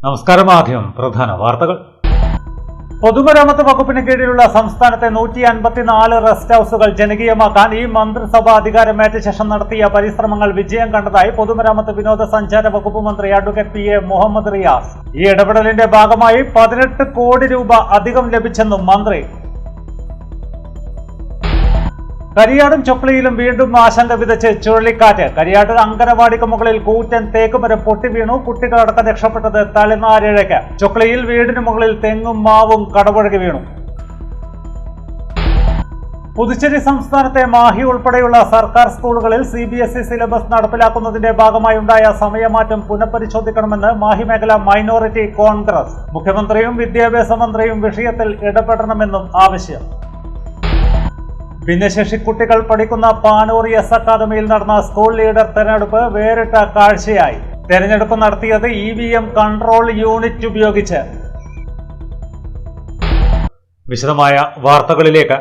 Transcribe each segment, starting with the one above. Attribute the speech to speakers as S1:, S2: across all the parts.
S1: നമസ്കാരം. ആദ്യം പ്രധാന വാർത്തകൾ. പൊതുമരാമത്ത് വകുപ്പിന് കീഴിലുള്ള സംസ്ഥാനത്തെ 154 റെസ്റ്റ് ഹൌസുകൾ ജനകീയമാക്കാൻ ഈ മന്ത്രിസഭ അധികാരമേറ്റ ശേഷം നടത്തിയ പരിശ്രമങ്ങൾ വിജയം കണ്ടതായി പൊതുമരാമത്ത് വിനോദസഞ്ചാര വകുപ്പ് മന്ത്രി അഡ്വക്കേറ്റ് PA മുഹമ്മദ് റിയാസ്. ഈ ഇടപെടലിന്റെ ഭാഗമായി 18 കോടി രൂപ അധികം ലഭിച്ചെന്നും മന്ത്രി. കരിയാടും ചൊക്ലിയിലും വീണ്ടും ആശങ്ക വിതച്ച് ചുഴലിക്കാറ്റ്. കരിയാട് അങ്കനവാടിക്ക് മുകളിൽ കൂറ്റൻ തേക്കുമരം പൊട്ടി വീണു. കുട്ടികളടക്കം രക്ഷപ്പെട്ടത് തലനാരിഴയ്ക്ക്. ചൊക്ലിയിൽ വീടിന് മുകളിൽ തെങ്ങും മാവും കടപുഴകി വീണു. പുതുച്ചേരി സംസ്ഥാനത്തെ മാഹി ഉൾപ്പെടെയുള്ള സർക്കാർ സ്കൂളുകളിൽ CBSE സിലബസ് നടപ്പിലാക്കുന്നതിന്റെ ഭാഗമായി ഉണ്ടായ സമയമാറ്റം പുനഃപരിശോധിക്കണമെന്ന് മാഹി മേഖല മൈനോറിറ്റി കോൺഗ്രസ്. മുഖ്യമന്ത്രിയും വിദ്യാഭ്യാസ മന്ത്രിയും വിഷയത്തിൽ ഇടപെടണമെന്നും ആവശ്യം. ഭിന്നശേഷി കുട്ടികൾ പഠിക്കുന്ന പാനൂർ എസ് അക്കാദമിയിൽ നടന്ന സ്കൂൾ ലീഡർ തെരഞ്ഞെടുപ്പ് വേറിട്ട കാഴ്ചയായി. തെരഞ്ഞെടുപ്പ് നടത്തിയത് EVM കൺട്രോൾ യൂണിറ്റ് ഉപയോഗിച്ച്. വിശദമായ വാർത്തകളിലേക്ക്.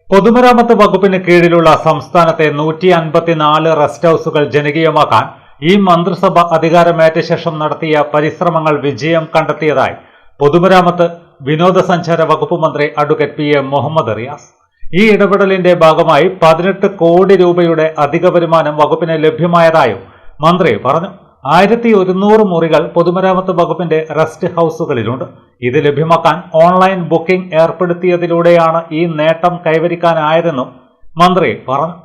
S1: പൊതുമരാമത്ത് വകുപ്പിന് കീഴിലുള്ള സംസ്ഥാനത്തെ 154 റെസ്റ്റ് ഹൌസുകൾ ജനകീയമാക്കാൻ ഈ മന്ത്രിസഭ അധികാരമേറ്റ ശേഷം നടത്തിയ പരിശ്രമങ്ങൾ വിജയം കണ്ടെത്തിയതായി പൊതുമരാമത്ത് വിനോദസഞ്ചാര വകുപ്പ് മന്ത്രി അഡ്വക്കേറ്റ് PA മുഹമ്മദ് റിയാസ്. ഈ ഇടപെടലിന്റെ ഭാഗമായി 18 കോടി രൂപയുടെ അധിക വരുമാനം വകുപ്പിന് ലഭ്യമായതായും മന്ത്രി പറഞ്ഞു. 1100 മുറികൾ പൊതുമരാമത്ത് വകുപ്പിന്റെ റെസ്റ്റ് ഹൌസുകളിലുണ്ട്. ഇത് ലഭ്യമാക്കാൻ ഓൺലൈൻ ബുക്കിംഗ് ഏർപ്പെടുത്തിയതിലൂടെയാണ് ഈ നേട്ടം കൈവരിക്കാനായതെന്നും മന്ത്രി പറഞ്ഞു.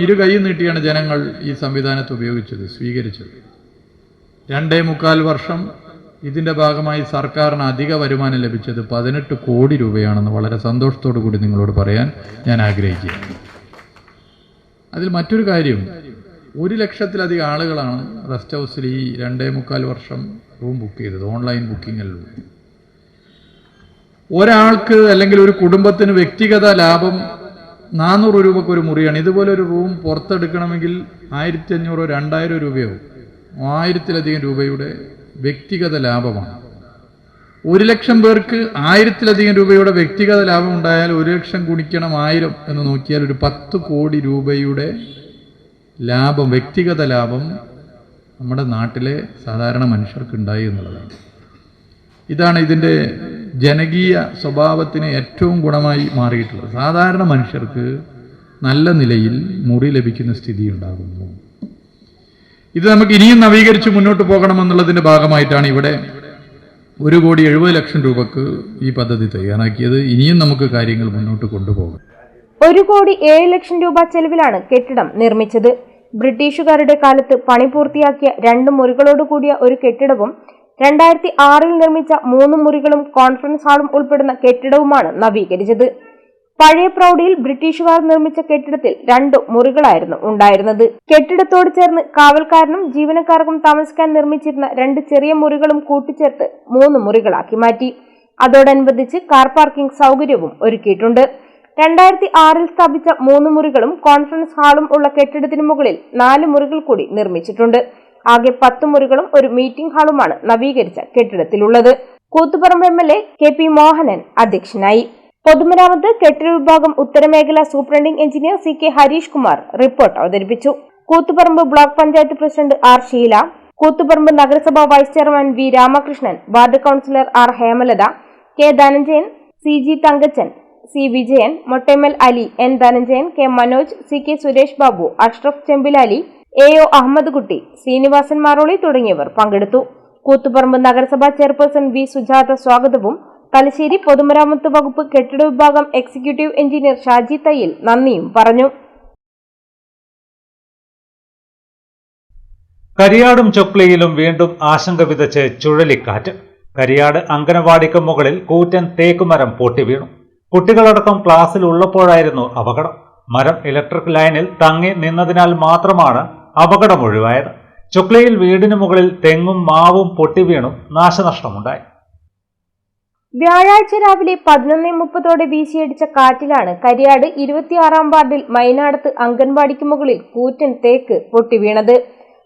S2: ഇരു കൈ നീട്ടിയാണ് ജനങ്ങൾ ഈ സംവിധാനത്തെ ഉപയോഗിച്ചത്, സ്വീകരിച്ചത്. 2.25 വർഷം ഇതിൻ്റെ ഭാഗമായി സർക്കാരിന് അധിക വരുമാനം ലഭിച്ചത് 18 കോടി രൂപയാണെന്ന് വളരെ സന്തോഷത്തോടു കൂടി നിങ്ങളോട് പറയാൻ ഞാൻ ആഗ്രഹിക്കുകയാണ്. അതിൽ മറ്റൊരു കാര്യം, 1 ലക്ഷത്തിലധികം ആളുകളാണ് റെസ്റ്റ് ഹൗസിൽ ഈ 2.25 വർഷം റൂം ബുക്ക് ചെയ്തത്, ഓൺലൈൻ ബുക്കിങ്ങിലൂടെ. ഒരാൾക്ക് അല്ലെങ്കിൽ ഒരു കുടുംബത്തിന് വ്യക്തിഗത ലാഭം 400 രൂപയ്ക്ക് ഒരു മുറിയാണ്. ഇതുപോലെ ഒരു റൂം പുറത്തെടുക്കണമെങ്കിൽ 1500 2000 രൂപയോ 1000-ലധികം രൂപയുടെ വ്യക്തിഗത ലാഭമാണ്. 1 ലക്ഷം പേർക്ക് 1000-ലധികം രൂപയുടെ വ്യക്തിഗത ലാഭം ഉണ്ടായാൽ 1 ലക്ഷം ഗുണിക്കണം 1000 എന്ന് നോക്കിയാൽ ഒരു 10 കോടി രൂപയുടെ ലാഭം, വ്യക്തിഗത ലാഭം നമ്മുടെ നാട്ടിലെ സാധാരണ മനുഷ്യർക്ക് ഉണ്ടായി എന്നുള്ളതാണ്. ഇതാണ് ഇതിൻ്റെ ജനകീയ സ്വഭാവത്തിന് ഏറ്റവും ഗുണമായി മാറിയിട്ടുള്ളത്. സാധാരണ മനുഷ്യർക്ക് നല്ല നിലയിൽ മുറി ലഭിക്കുന്ന സ്ഥിതി ഉണ്ടാകുന്നു. ഇത് നമുക്ക് ഇനിയും നവീകരിച്ച് മുന്നോട്ട് പോകണമെന്നുള്ളതിൻ്റെ ഭാഗമായിട്ടാണ് ഇവിടെ 1,70,00,000 രൂപക്ക് ഈ പദ്ധതി തയ്യാറാക്കിയത്. ഇനിയും നമുക്ക് കാര്യങ്ങൾ മുന്നോട്ട് കൊണ്ടുപോകാം.
S3: 1,07,00,000 രൂപ ചെലവിലാണ് കെട്ടിടം നിർമ്മിച്ചത്. ബ്രിട്ടീഷുകാരുടെ കാലത്ത് പണി പൂർത്തിയാക്കിയ 2 മുറികളോടുകൂടിയ ഒരു കെട്ടിടവും 2006-ൽ നിർമ്മിച്ച 3 മുറികളും കോൺഫറൻസ് ഹാളും ഉൾപ്പെടുന്ന കെട്ടിടവുമാണ് നവീകരിച്ചത്. പഴയ പ്രൗഢിയിൽ ബ്രിട്ടീഷുകാർ നിർമ്മിച്ച കെട്ടിടത്തിൽ 2 മുറികളായിരുന്നു ഉണ്ടായിരുന്നത്. കെട്ടിടത്തോട് ചേർന്ന് കാവൽക്കാരനും ജീവനക്കാർക്കും താമസിക്കാൻ നിർമ്മിച്ചിരുന്ന 2 ചെറിയ മുറികളും കൂട്ടിച്ചേർത്ത് 3 മുറികളാക്കി മാറ്റി. അതോടനുബന്ധിച്ച് കാർ പാർക്കിംഗ് സൗകര്യവും ഒരുക്കിയിട്ടുണ്ട്. 2006-ൽ സ്ഥാപിച്ച 3 മുറികളും കോൺഫറൻസ് ഹാളും ഉള്ള കെട്ടിടത്തിന് മുകളിൽ 4 മുറികൾ കൂടി നിർമ്മിച്ചിട്ടുണ്ട്. ആകെ 10 മുറികളും ഒരു മീറ്റിംഗ് ഹാളുമാണ് നവീകരിച്ച കെട്ടിടത്തിലുള്ളത്. കൂത്തുപറമ്പ് MLA KP മോഹനൻ അധ്യക്ഷനായി. പൊതുമരാമത്ത് കെട്ടിട വിഭാഗം ഉത്തരമേഖല superintending engineer CK Harish Kumar report അവതരിപ്പിച്ചു. Koothuparamba block panchayat president R Sheela, Koothuparamba നഗരസഭ vice chairman V Ramakrishnan, ward councillor R Hemalatha, K Dhananjayan, CG Thankachan, C Vijayan, Mottemal Ali, N Dhananjayan, K Manoj, CK Suresh Babu, Ashraf Chembilali, AO Ahammed Kutty, Sreenivasan Maroli തുടങ്ങിയവർ പങ്കെടുത്തു. കൂത്തുപറമ്പ് നഗരസഭാ ചെയർപേഴ്സൺ V സുജാത സ്വാഗതവും തലശ്ശേരി പൊതുമരാമത്ത് വകുപ്പ് കെട്ടിട വിഭാഗം എക്സിക്യൂട്ടീവ് എഞ്ചിനീയർ ഷാജി തയ്യിൽ നന്ദിയും പറഞ്ഞു.
S1: കരിയാടും ചൊക്ലിയിലും വീണ്ടും ആശങ്ക വിതച്ച് ചുഴലിക്കാറ്റ്. കരിയാട് അങ്കനവാടിക്ക് മുകളിൽ കൂറ്റൻ തേക്കുമരം പൊട്ടി വീണു. കുട്ടികളടക്കം ക്ലാസ്സിൽ ഉള്ളപ്പോഴായിരുന്നു അപകടം. മരം ഇലക്ട്രിക് ലൈനിൽ തങ്ങി നിന്നതിനാൽ മാത്രമാണ് അപകടം ഒഴിവായത്. ചൊക്ലിയിൽ വീടിന് മുകളിൽ തെങ്ങും മാവും പൊട്ടി വീണും നാശനഷ്ടമുണ്ടായി.
S3: വ്യാഴാഴ്ച രാവിലെ 11:30 വീശിയടിച്ച കാറ്റിലാണ് കരിയാട് 26-ാം വാർഡിൽ മൈനാടത്ത് അംഗൻവാടിക്ക് മുകളിൽ കൂറ്റൻ തേക്ക് പൊട്ടിവീണത്.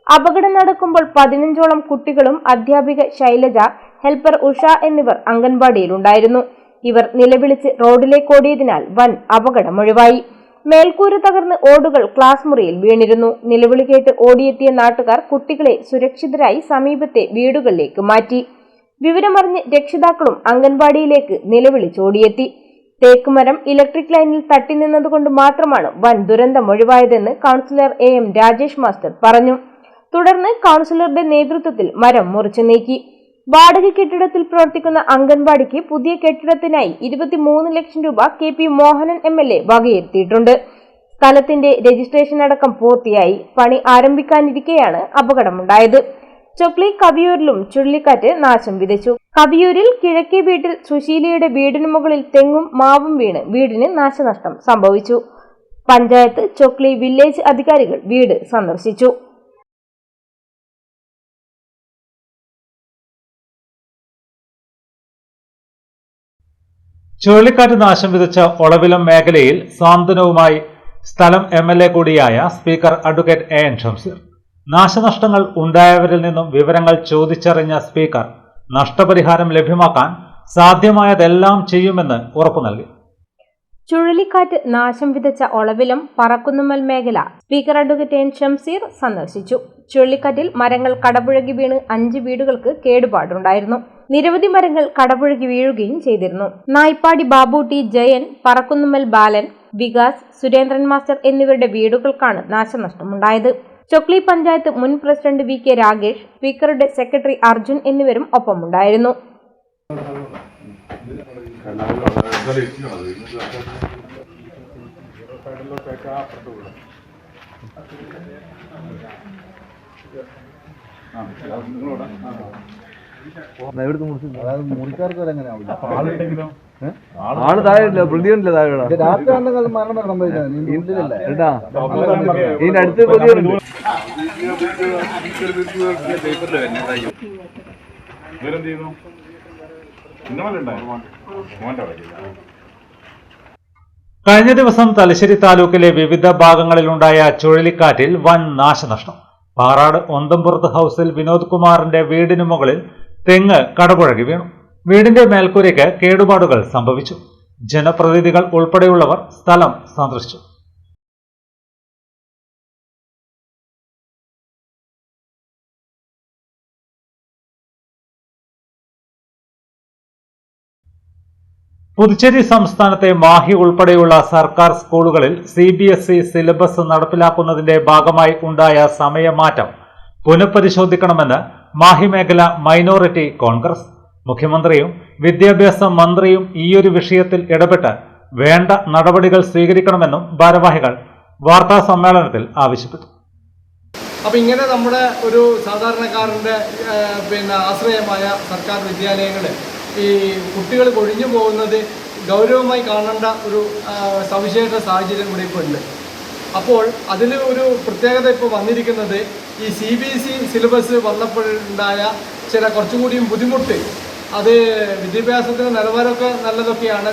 S3: അപകടം നടക്കുമ്പോൾ 15ഓളം കുട്ടികളും അധ്യാപിക ശൈലജ, ഹെൽപ്പർ ഉഷ എന്നിവർ അംഗൻവാടിയിലുണ്ടായിരുന്നു. ഇവർ നിലവിളിച്ച് റോഡിലേക്ക് ഓടിയതിനാൽ വൻ അപകടമൊഴിവായി. മേൽക്കൂര തകർന്ന് ഓടുകൾ ക്ലാസ് മുറിയിൽ വീണിരുന്നു. നിലവിളി കേട്ട് ഓടിയെത്തിയ നാട്ടുകാർ കുട്ടികളെ സുരക്ഷിതരായി സമീപത്തെ വീടുകളിലേക്ക് മാറ്റി. വിവരമറിഞ്ഞ് രക്ഷിതാക്കളും അംഗൻവാടിയിലേക്ക് നിലവിളിച്ചോടിയെത്തി. തേക്കുമരം ഇലക്ട്രിക് ലൈനിൽ തട്ടി നിന്നതുകൊണ്ട് മാത്രമാണ് വൻ ദുരന്തം ഒഴിവായതെന്ന് കൗൺസിലർ AM രാജേഷ് മാസ്റ്റർ പറഞ്ഞു. തുടർന്ന് കൗൺസിലറുടെ നേതൃത്വത്തിൽ മരം മുറിച്ചു നീക്കി. വാടക കെട്ടിടത്തിൽ പ്രവർത്തിക്കുന്ന അംഗൻവാടിക്ക് പുതിയ കെട്ടിടത്തിനായി 23 ലക്ഷം രൂപ KP മോഹനൻ MLA വകയിരുത്തിയിട്ടുണ്ട്. സ്ഥലത്തിന്റെ രജിസ്ട്രേഷൻ അടക്കം പൂർത്തിയായി. പണി ആരംഭിക്കാനിരിക്കെയാണ് അപകടമുണ്ടായത്. ചൊക്ലി കവിയൂരിലും ചുഴലിക്കാറ്റ് നാശം വിതച്ചു. കവിയൂരിൽ കിഴക്കേ വീട്ടിൽ സുശീലയുടെ വീടിനു മുകളിൽ തെങ്ങും മാവും വീണ് വീടിന് നാശനഷ്ടം സംഭവിച്ചു. പഞ്ചായത്ത്, ചൊക്ലി വില്ലേജ് അധികാരികൾ വീട് സന്ദർശിച്ചു.
S1: ചുഴലിക്കാറ്റ് നാശം വിതച്ച ഒളവിലം മേഖലയിൽ സാന്ത്വനവുമായി സ്ഥലം MLA കൂടിയായ സ്പീക്കർ അഡ്വക്കേറ്റ് AN ഷംസീർ. നാശനഷ്ടങ്ങൾ ഉണ്ടായവരിൽ നിന്നും വിവരങ്ങൾ ചോദിച്ചറിഞ്ഞ സ്പീക്കർ നഷ്ടപരിഹാരം ലഭ്യമാക്കാൻ സാധ്യമായതെല്ലാം ചെയ്യുമെന്ന് ഉറപ്പു നൽകി.
S3: ചുഴലിക്കാറ്റ് നാശം വിതച്ച ഒളവിലം പറക്കുന്നുമ്മൽ മേഖല സ്പീക്കർ അഡ്വക്കേറ്റ് AN ഷംസീർ സന്ദർശിച്ചു. ചുഴലിക്കാറ്റിൽ മരങ്ങൾ കടപുഴകി വീണ് 5 വീടുകൾക്ക് കേടുപാടുണ്ടായിരുന്നു. നിരവധി മരങ്ങൾ കടപുഴകി വീഴുകയും ചെയ്തിരുന്നു. നായ്പാടി ബാബു T ജയൻ, പറക്കുന്നുമ്മൽ ബാലൻ, വികാസ്, സുരേന്ദ്രൻ മാസ്റ്റർ എന്നിവരുടെ വീടുകൾക്കാണ് നാശനഷ്ടമുണ്ടായത്. ചൊക്ലി പഞ്ചായത്ത് മുൻ പ്രസിഡന്റ് VK രാഗേഷ്, സ്പീക്കറുടെ സെക്രട്ടറി അർജുൻ എന്നിവരും ഒപ്പമുണ്ടായിരുന്നു.
S4: മുറിക്കാർക്ക് വരെ അങ്ങനെ ആള് താഴെ പ്രതിയുണ്ടല്ലേ താഴെ രാത്രി മരണം സംഭവിച്ചല്ലേ ഇതിനടുത്ത് പ്രതിയുണ്ട്.
S1: കഴിഞ്ഞ ദിവസം തലശ്ശേരി താലൂക്കിലെ വിവിധ ഭാഗങ്ങളിലുണ്ടായ ചുഴലിക്കാറ്റിൽ വൻ നാശനഷ്ടം. പാറാട് ഒന്തംപുറത്ത് ഹൌസിൽ വിനോദ് കുമാറിന്റെ വീടിനു മുകളിൽ തെങ്ങ് കടപുഴകി വീണു. വീടിന്റെ മേൽക്കൂരയ്ക്ക് കേടുപാടുകൾ സംഭവിച്ചു. ജനപ്രതിനിധികൾ ഉൾപ്പെടെയുള്ളവർ സ്ഥലം സന്ദർശിച്ചു. പുതുച്ചേരി സംസ്ഥാനത്തെ മാഹി ഉൾപ്പെടെയുള്ള സർക്കാർ സ്കൂളുകളിൽ CBSE സിലബസ് നടപ്പിലാക്കുന്നതിന്റെ ഭാഗമായി ഉണ്ടായ സമയമാറ്റം പുനഃപരിശോധിക്കണമെന്ന് മാഹി മേഖല മൈനോറിറ്റി കോൺഗ്രസ്. മുഖ്യമന്ത്രിയും വിദ്യാഭ്യാസ മന്ത്രിയും ഈയൊരു വിഷയത്തിൽ ഇടപെട്ട് വേണ്ട നടപടികൾ സ്വീകരിക്കണമെന്നും ഭാരവാഹികൾ വാർത്താ സമ്മേളനത്തിൽ ആവശ്യപ്പെട്ടു.
S5: അപ്പോൾ ഇങ്ങനെ നമ്മുടെ ഒരു സാധാരണക്കാരൻ്റെ ആശ്രയമായ സർക്കാർ വിദ്യാലയങ്ങൾ ഈ കുട്ടികൾ കൊഴിഞ്ഞു പോകുന്നത് ഗൗരവമായി കാണേണ്ട ഒരു സവിശേഷ സാഹചര്യം കൂടി ഇപ്പോൾ ഉണ്ട്. അപ്പോൾ അതിൽ ഒരു പ്രത്യേകത ഇപ്പോൾ വന്നിരിക്കുന്നത് ഈ CBSE സിലബസ് വന്നപ്പോഴുണ്ടായ ചില കുറച്ചുകൂടിയും ബുദ്ധിമുട്ട്. അത് വിദ്യാഭ്യാസത്തിന് നിലവാരമൊക്കെ നല്ലതൊക്കെയാണ്,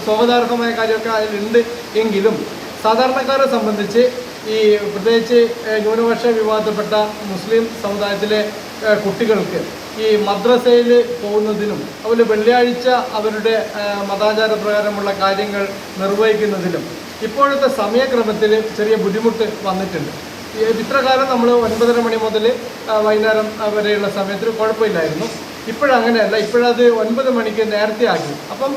S5: സ്വാഗതാർഹമായ കാര്യമൊക്കെ അതിലുണ്ട്. എങ്കിലും സാധാരണക്കാരെ സംബന്ധിച്ച് ഈ പ്രത്യേകിച്ച് ന്യൂനപക്ഷ വിഭാഗത്തിൽപ്പെട്ട മുസ്ലിം സമുദായത്തിലെ കുട്ടികൾക്ക് ഈ മദ്രസയിൽ പോകുന്നതിനും അതുപോലെ വെള്ളിയാഴ്ച അവരുടെ മതാചാര പ്രകാരമുള്ള കാര്യങ്ങൾ നിർവഹിക്കുന്നതിലും ഇപ്പോഴത്തെ സമയക്രമത്തിൽ ചെറിയ ബുദ്ധിമുട്ട് വന്നിട്ടുണ്ട്. ഇത്ര കാലം നമ്മൾ 9:30 മണി മുതൽ വൈകുന്നേരം വരെയുള്ള സമയത്തിൽ കുഴപ്പമില്ലായിരുന്നു. ഇപ്പോഴങ്ങനെയല്ല, ഇപ്പോഴത് 9 മണിക്ക് നേരത്തെ ആക്കി. അപ്പം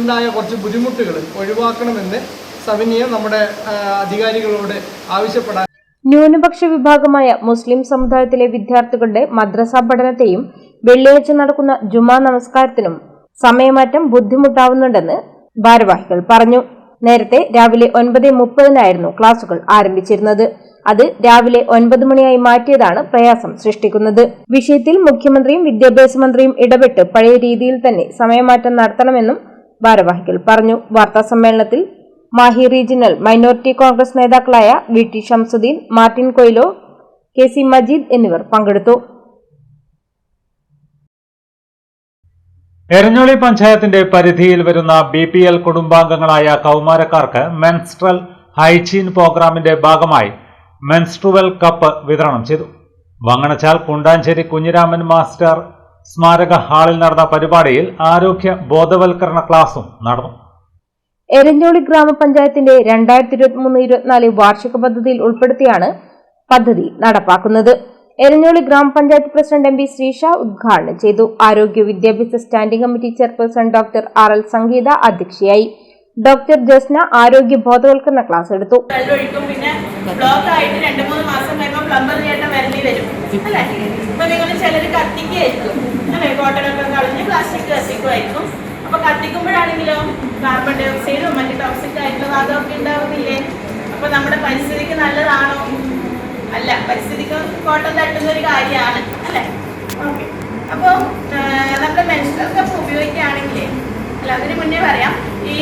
S5: ഉണ്ടായ കുറച്ച് ബുദ്ധിമുട്ടുകൾ ഒഴിവാക്കണമെന്ന് സവിനയം നമ്മുടെ അധികാരികളോട് ആവശ്യപ്പെടാൻ.
S3: ന്യൂനപക്ഷ വിഭാഗമായ മുസ്ലിം സമുദായത്തിലെ വിദ്യാർത്ഥികളുടെ മദ്രസ പഠനത്തെയും വെള്ളിയാഴ്ച നടക്കുന്ന ജുമാ നമസ്കാരത്തിനും സമയമാറ്റം ബുദ്ധിമുട്ടാവുന്നുണ്ടെന്ന് ഭാരവാഹികൾ പറഞ്ഞു. നേരത്തെ രാവിലെ 9:30 ക്ലാസുകൾ ആരംഭിച്ചിരുന്നത്. അത് രാവിലെ 9 മണിയായി മാറ്റിയതാണ് പ്രയാസം സൃഷ്ടിക്കുന്നത്. വിഷയത്തിൽ മുഖ്യമന്ത്രിയും വിദ്യാഭ്യാസ മന്ത്രിയും ഇടപെട്ട് പഴയ രീതിയിൽ തന്നെ സമയമാറ്റം നടത്തണമെന്നും ഭാരവാഹികൾ പറഞ്ഞു. വാർത്താ സമ്മേളനത്തിൽ മാഹി റീജിയണൽ മൈനോറിറ്റി കോൺഗ്രസ് നേതാക്കളായ VT ഷംസുദ്ദീൻ, മാർട്ടിൻ കൊയിലോ, KC മജീദ് എന്നിവർ പങ്കെടുത്തു.
S1: എരഞ്ഞോളി പഞ്ചായത്തിന്റെ പരിധിയിൽ വരുന്ന BPL കുടുംബാംഗങ്ങളായ കൗമാരക്കാർക്ക് മെൻസ്ട്രൽ ഹൈജീൻ പ്രോഗ്രാമിന്റെ ഭാഗമായി മെൻസ്ട്രുവൽ കപ്പ് വിതരണം ചെയ്തു. വങ്ങണച്ചാൽ കുണ്ടാഞ്ചേരി കുഞ്ഞിരാമൻ മാസ്റ്റർ സ്മാരക ഹാളിൽ നടന്ന പരിപാടിയിൽ ആരോഗ്യ ബോധവൽക്കരണ ക്ലാസും നടന്നു.
S3: എരഞ്ഞോളി ഗ്രാമപഞ്ചായത്തിന്റെ 2023-24 വാർഷിക പദ്ധതിയിൽ ഉൾപ്പെടുത്തിയാണ് പദ്ധതി നടപ്പാക്കുന്നത്. എരഞ്ഞോളി ഗ്രാമപഞ്ചായത്ത് പ്രസിഡന്റ് MP ശ്രീഷ ഉദ്ഘാടനം ചെയ്തു. ആരോഗ്യ വിദ്യാഭ്യാസ standing committee chairperson doctor RL സംഗീത അധ്യക്ഷയായി. ഡോക്ടർ ജസ്ന ആരോഗ്യ ബോധവൽക്കരണ ക്ലാസ് എടുത്തു.
S6: പിന്നെ ബ്ലോക്ക് ആയിട്ട് 2-3 മാസം കഴിയുമ്പോൾ പ്ലംബർ ചേട്ടൻ വരേണ്ടി വരും അല്ലേ? ഇപ്പൊ നിങ്ങൾ ചിലർ കത്തിക്കായിരിക്കും അല്ലെ, കോട്ടനൊക്കെ കളഞ്ഞ് പ്ലാസ്റ്റിക് കത്തിക്കുമായിരിക്കും. അപ്പൊ കത്തിക്കുമ്പോഴാണെങ്കിലോ കാർബൺ ഡൈ ഓക്സൈഡും മറ്റു ടോക്സിക് ആയിട്ടുള്ള വാതകമൊക്കെ ഉണ്ടാവുന്നില്ലേ? അപ്പൊ നമ്മുടെ പരിസ്ഥിതിക്ക് നല്ലതാണോ? അല്ല, പരിസ്ഥിതിക്ക് കോട്ടം തട്ടുന്ന ഒരു കാര്യമാണ് അല്ലേ? ഓക്കെ. അപ്പോൾ നമ്മുടെ മെൻസ്ട്രൽ കപ്പ് ഉപയോഗിക്കുകയാണെങ്കിൽ അല്ല, അതിന് മുന്നേ പറയാം, ഈ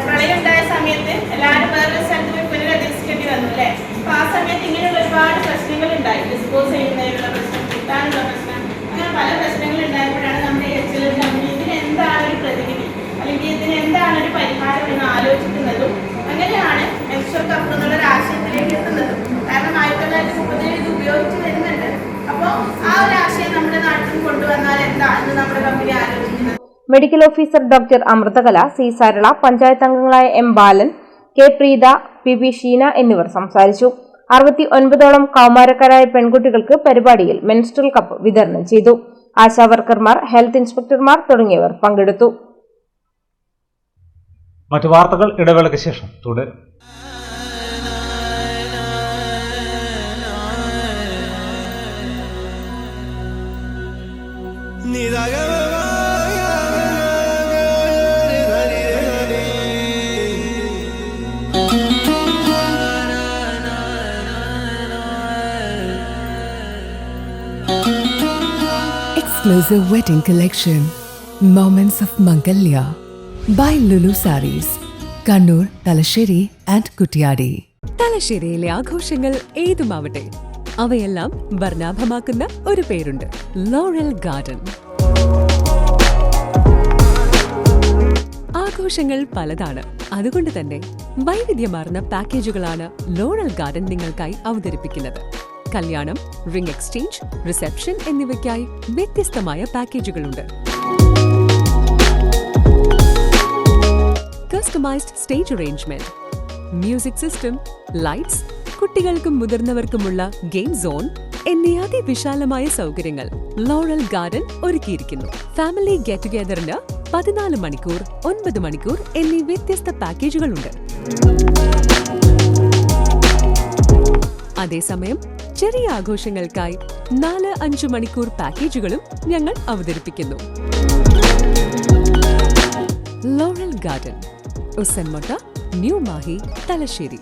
S6: പ്രളയം ഉണ്ടായ സമയത്ത് എല്ലാവരും വേറൊരു സ്ഥലത്ത് പോയി പുനരധിവസിക്കേണ്ടി വന്നു അല്ലേ? അപ്പൊ ആ സമയത്ത് ഇങ്ങനെയുള്ള ഒരുപാട് പ്രശ്നങ്ങൾ ഉണ്ടായി. ഡിസ്പോസ് ചെയ്യുന്നതിനുള്ള പ്രശ്നം, കിട്ടാനുള്ള പ്രശ്നം, അങ്ങനെ പല പ്രശ്നങ്ങൾ ഉണ്ടായപ്പോഴാണ് നമ്മുടെ HLL കമ്പനി ഇതിന് എന്താണ് ഒരു പ്രതിവിധി അല്ലെങ്കിൽ ഇതിന് എന്താണ് ഒരു പരിഹാരം എന്ന് ആലോചിക്കുന്നതും അങ്ങനെയാണ് മെൻസ്ട്രൽ കപ്പ് എന്നുള്ളൊരു ആശയത്തിലേക്ക് എത്തുന്നത്. കാരണം 1937 ഇത് ഉപയോഗിച്ച് വരുന്നുണ്ട്. അപ്പോൾ ആ ഒരു ആശയം നമ്മുടെ നാട്ടിൽ കൊണ്ടുവന്നാൽ എന്താണെന്ന് നമ്മുടെ കമ്പനി ആലോചിക്കുന്നത്.
S3: Medical officer doctor Amruthakala, C Sarala, panchayat അംഗങ്ങളായ M ബാലൻ, K പ്രീത, PB ഷീന എന്നിവർ സംസാരിച്ചു. 69ഓളം കൗമാരക്കാരായ പെൺകുട്ടികൾക്ക് പരിപാടിയിൽ മെൻസ്ട്രൽ കപ്പ് വിതരണം ചെയ്തു. ആശാവർക്കർമാർ, ഹെൽത്ത് ഇൻസ്പെക്ടർമാർ തുടങ്ങിയവർ പങ്കെടുത്തു.
S1: മറ്റു വാർത്തകൾ ഇടവേളയ്ക്ക് ശേഷം തുടരും.
S7: Exclusive wedding collection, Moments of Mangalya by Lulu Sarees, Kannur, Talasheri and Kuttiyadi. തലശ്ശേരിയിലെ ആഘോഷങ്ങൾ ഏതുമാവട്ടെ, അവയെല്ലാം വർണ്ണാഭമാക്കുന്ന ഒരു പേരുണ്ട്, ലോറൽ ഗാർഡൻ. ആഘോഷങ്ങൾ പലതാണ്, അതുകൊണ്ട് തന്നെ വൈവിധ്യമാർന്ന പാക്കേജുകളാണ് ലോറൽ ഗാർഡൻ നിങ്ങൾക്കായി അവതരിപ്പിക്കുന്നത്. കല്യാണം, റിംഗ് എക്സ്ചേഞ്ച്, റിസപ്ഷൻ എന്നിവയ്ക്കായി വ്യത്യസ്തമായ പാക്കേജുകളുണ്ട്. Customised stage arrangement, music system, lights, കുട്ടികൾക്കും മുതിർന്നവർക്കുമുള്ള ഗെയിം സോൺ എന്നീ അതിവിശാലമായ സൗകര്യങ്ങൾ ലോറൽ ഗാർഡൻ ഒരുക്കിയിരിക്കുന്നു. ഫാമിലി ഗെറ്റ് ടുഗെദറിന് 14 മണിക്കൂർ, 9 മണിക്കൂർ എന്നീ വ്യത്യസ്ത പാക്കേജുകളുണ്ട്. അതേസമയം ചെറിയ ആഘോഷങ്ങൾക്കായി 4-5 മണിക്കൂർ പാക്കേജുകളും ഞങ്ങൾ അവതരിപ്പിക്കുന്നു. Laurel garden, Usanmotta, new Mahe, Thalassery.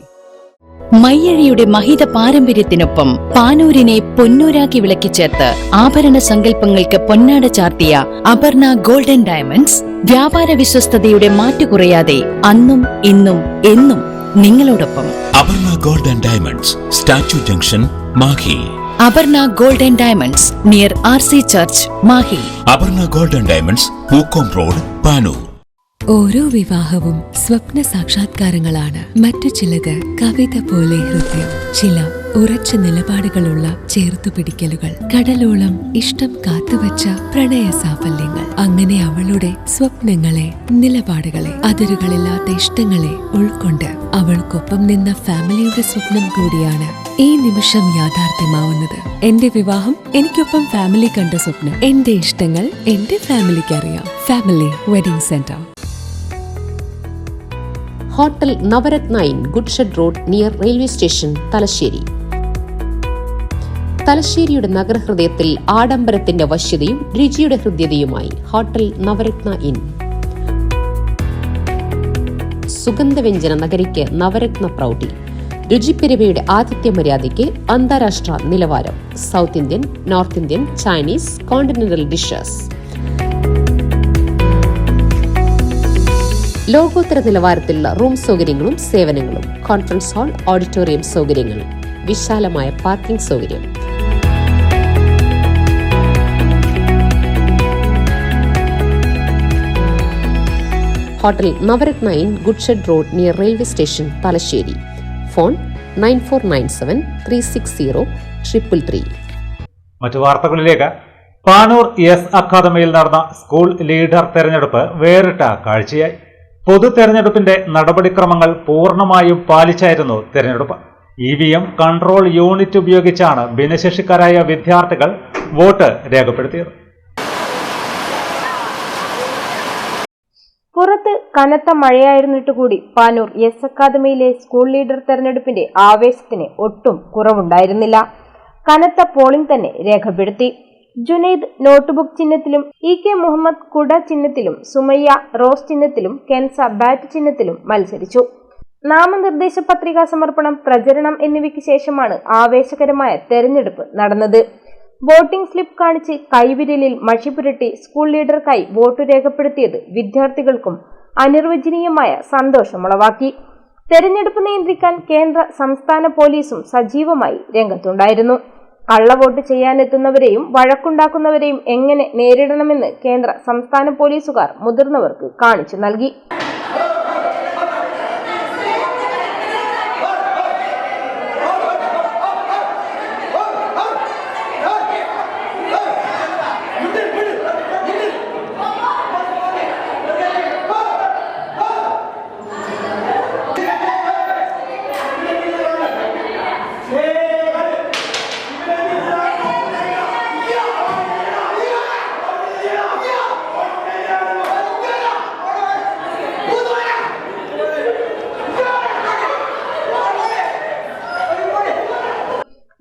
S8: മയ്യഴിയുടെ മഹിത പാരമ്പര്യത്തിനൊപ്പം പാനൂരിനെ പൊന്നൂരാക്കി വിളക്കിച്ചേർത്ത് ആഭരണ സങ്കല്പങ്ങൾക്ക് പൊന്നാട ചാർത്തിയ അപർണ ഗോൾഡൻ ഡയമണ്ട്സ് വ്യാപാര വിശ്വസ്തതയുടെ മാറ്റുകുറയാതെ അന്നും ഇന്നും എന്നും നിങ്ങളോടൊപ്പം.
S9: Aparna golden diamonds, statue junction, Mahe.
S8: Aparna golden diamonds near RC church, Mahe.
S9: Aparna golden diamonds, Pookkom road, Panoor.
S7: ഓരോ വിവാഹവും സ്വപ്ന സാക്ഷാത്കാരങ്ങളാണ്. മറ്റു ചിലത് കവിത പോലെ ഹൃദയം, ചില ഉറച്ച നിലപാടുകളുള്ള ചേർത്തുപിടിക്കലുകൾ, കടലോളം ഇഷ്ടം കാത്തുവച്ച പ്രണയ സാഫല്യങ്ങൾ. അങ്ങനെ അവളുടെ സ്വപ്നങ്ങളെ, നിലപാടുകളെ, അതിരുകളില്ലാത്ത ഇഷ്ടങ്ങളെ ഉൾക്കൊണ്ട് അവൾക്കൊപ്പം നിന്ന ഫാമിലിയുടെ സ്വപ്നം കൂടിയാണ് ഈ നിമിഷം യാഥാർത്ഥ്യമാവുന്നത്. എന്റെ വിവാഹം എനിക്കൊപ്പം ഫാമിലി കണ്ട സ്വപ്നം. എന്റെ ഇഷ്ടങ്ങൾ എന്റെ ഫാമിലിക്ക് അറിയാം. Family wedding centre.
S10: Hotel Navaratna inn goods shed road near railway station, Thalassery. തലശ്ശേരിയുടെ നഗരഹൃദയത്തിൽ ആഡംബരത്തിന്റെ വശ്യതയും രുചിയുടെ ഹൃദ്യതയുമായി ഹോട്ടൽ നവരത്ന ഇൻ. സുഗന്ധവ്യഞ്ജന നഗരിക്ക് നവരത്ന പ്രൗഢി. രുചിപ്പെരുമയുടെ ആതിഥ്യ മര്യാദയ്ക്ക് അന്താരാഷ്ട്ര നിലവാരം. South Indian, north Indian, Chinese, continental dishes. ലോകോത്തര നിലവാരത്തിലുള്ള റൂം സൗകര്യങ്ങളും സേവനങ്ങളും. കോൺഫറൻസ് ഹാൾ, ഓഡിറ്റോറിയം സൗകര്യങ്ങൾ, വിശാലമായ പാർക്കിംഗ് സൗകര്യം. Hotel Navaratna inn goods shed road near railway station, Thalassery. Phone 9497-360-333.
S1: മറ്റു വാർത്തകളിലേക്ക്. പാനൂർ S അക്കാദമിയിൽ നടന്ന സ്കൂൾ ലീഡർ തെരഞ്ഞെടുപ്പ് വേറിട്ട കാഴ്ചയായി. പൊതു തെരഞ്ഞെടുപ്പിന്റെ നടപടിക്രമങ്ങൾ പൂർണ്ണമായും പാലിച്ചായിരുന്നു തെരഞ്ഞെടുപ്പ്. EVM കൺട്രോൾ യൂണിറ്റ് ഉപയോഗിച്ചാണ് ഭിന്നശേഷിക്കാരായ വിദ്യാർത്ഥികൾ വോട്ട് രേഖപ്പെടുത്തിയത്.
S3: പുറത്ത് കനത്ത മഴയായിരുന്നിട്ട് കൂടി പാനൂർ എസ് അക്കാദമിയിലെ സ്കൂൾ ലീഡർ തെരഞ്ഞെടുപ്പിന്റെ ആവേശത്തിന് ഒട്ടും കുറവുണ്ടായിരുന്നില്ല. കനത്ത പോളിംഗ് തന്നെ രേഖപ്പെടുത്തി. ജുനൈദ് നോട്ട്ബുക്ക് ചിഹ്നത്തിലും EK മുഹമ്മദ് കുട ചിഹ്നത്തിലും സുമയ്യ റോസ് ചിഹ്നത്തിലും കെൻസ ബാറ്റ് ചിഹ്നത്തിലും മത്സരിച്ചു. നാമനിർദ്ദേശ പത്രികാ സമർപ്പണം, പ്രചരണം എന്നിവയ്ക്ക് ശേഷമാണ് ആവേശകരമായ തെരഞ്ഞെടുപ്പ് നടന്നത്. വോട്ടിംഗ് സ്ലിപ്പ് കാണിച്ച് കൈവിരലിൽ മഷി പുരട്ടി സ്കൂൾ ലീഡർക്കായി വോട്ട് രേഖപ്പെടുത്തിയത് വിദ്യാർത്ഥികൾക്കും അനിർവചനീയമായ സന്തോഷമുളവാക്കി. തെരഞ്ഞെടുപ്പ് നിയന്ത്രിക്കാൻ കേന്ദ്ര സംസ്ഥാന പോലീസും സജീവമായി രംഗത്തുണ്ടായിരുന്നു. കള്ളവോട്ട് ചെയ്യാനെത്തുന്നവരെയും വഴക്കുണ്ടാക്കുന്നവരെയും എങ്ങനെ നേരിടണമെന്ന് കേന്ദ്ര സംസ്ഥാന പോലീസുകാർ മുതിർന്നവർക്ക് കാണിച്ചു നൽകി.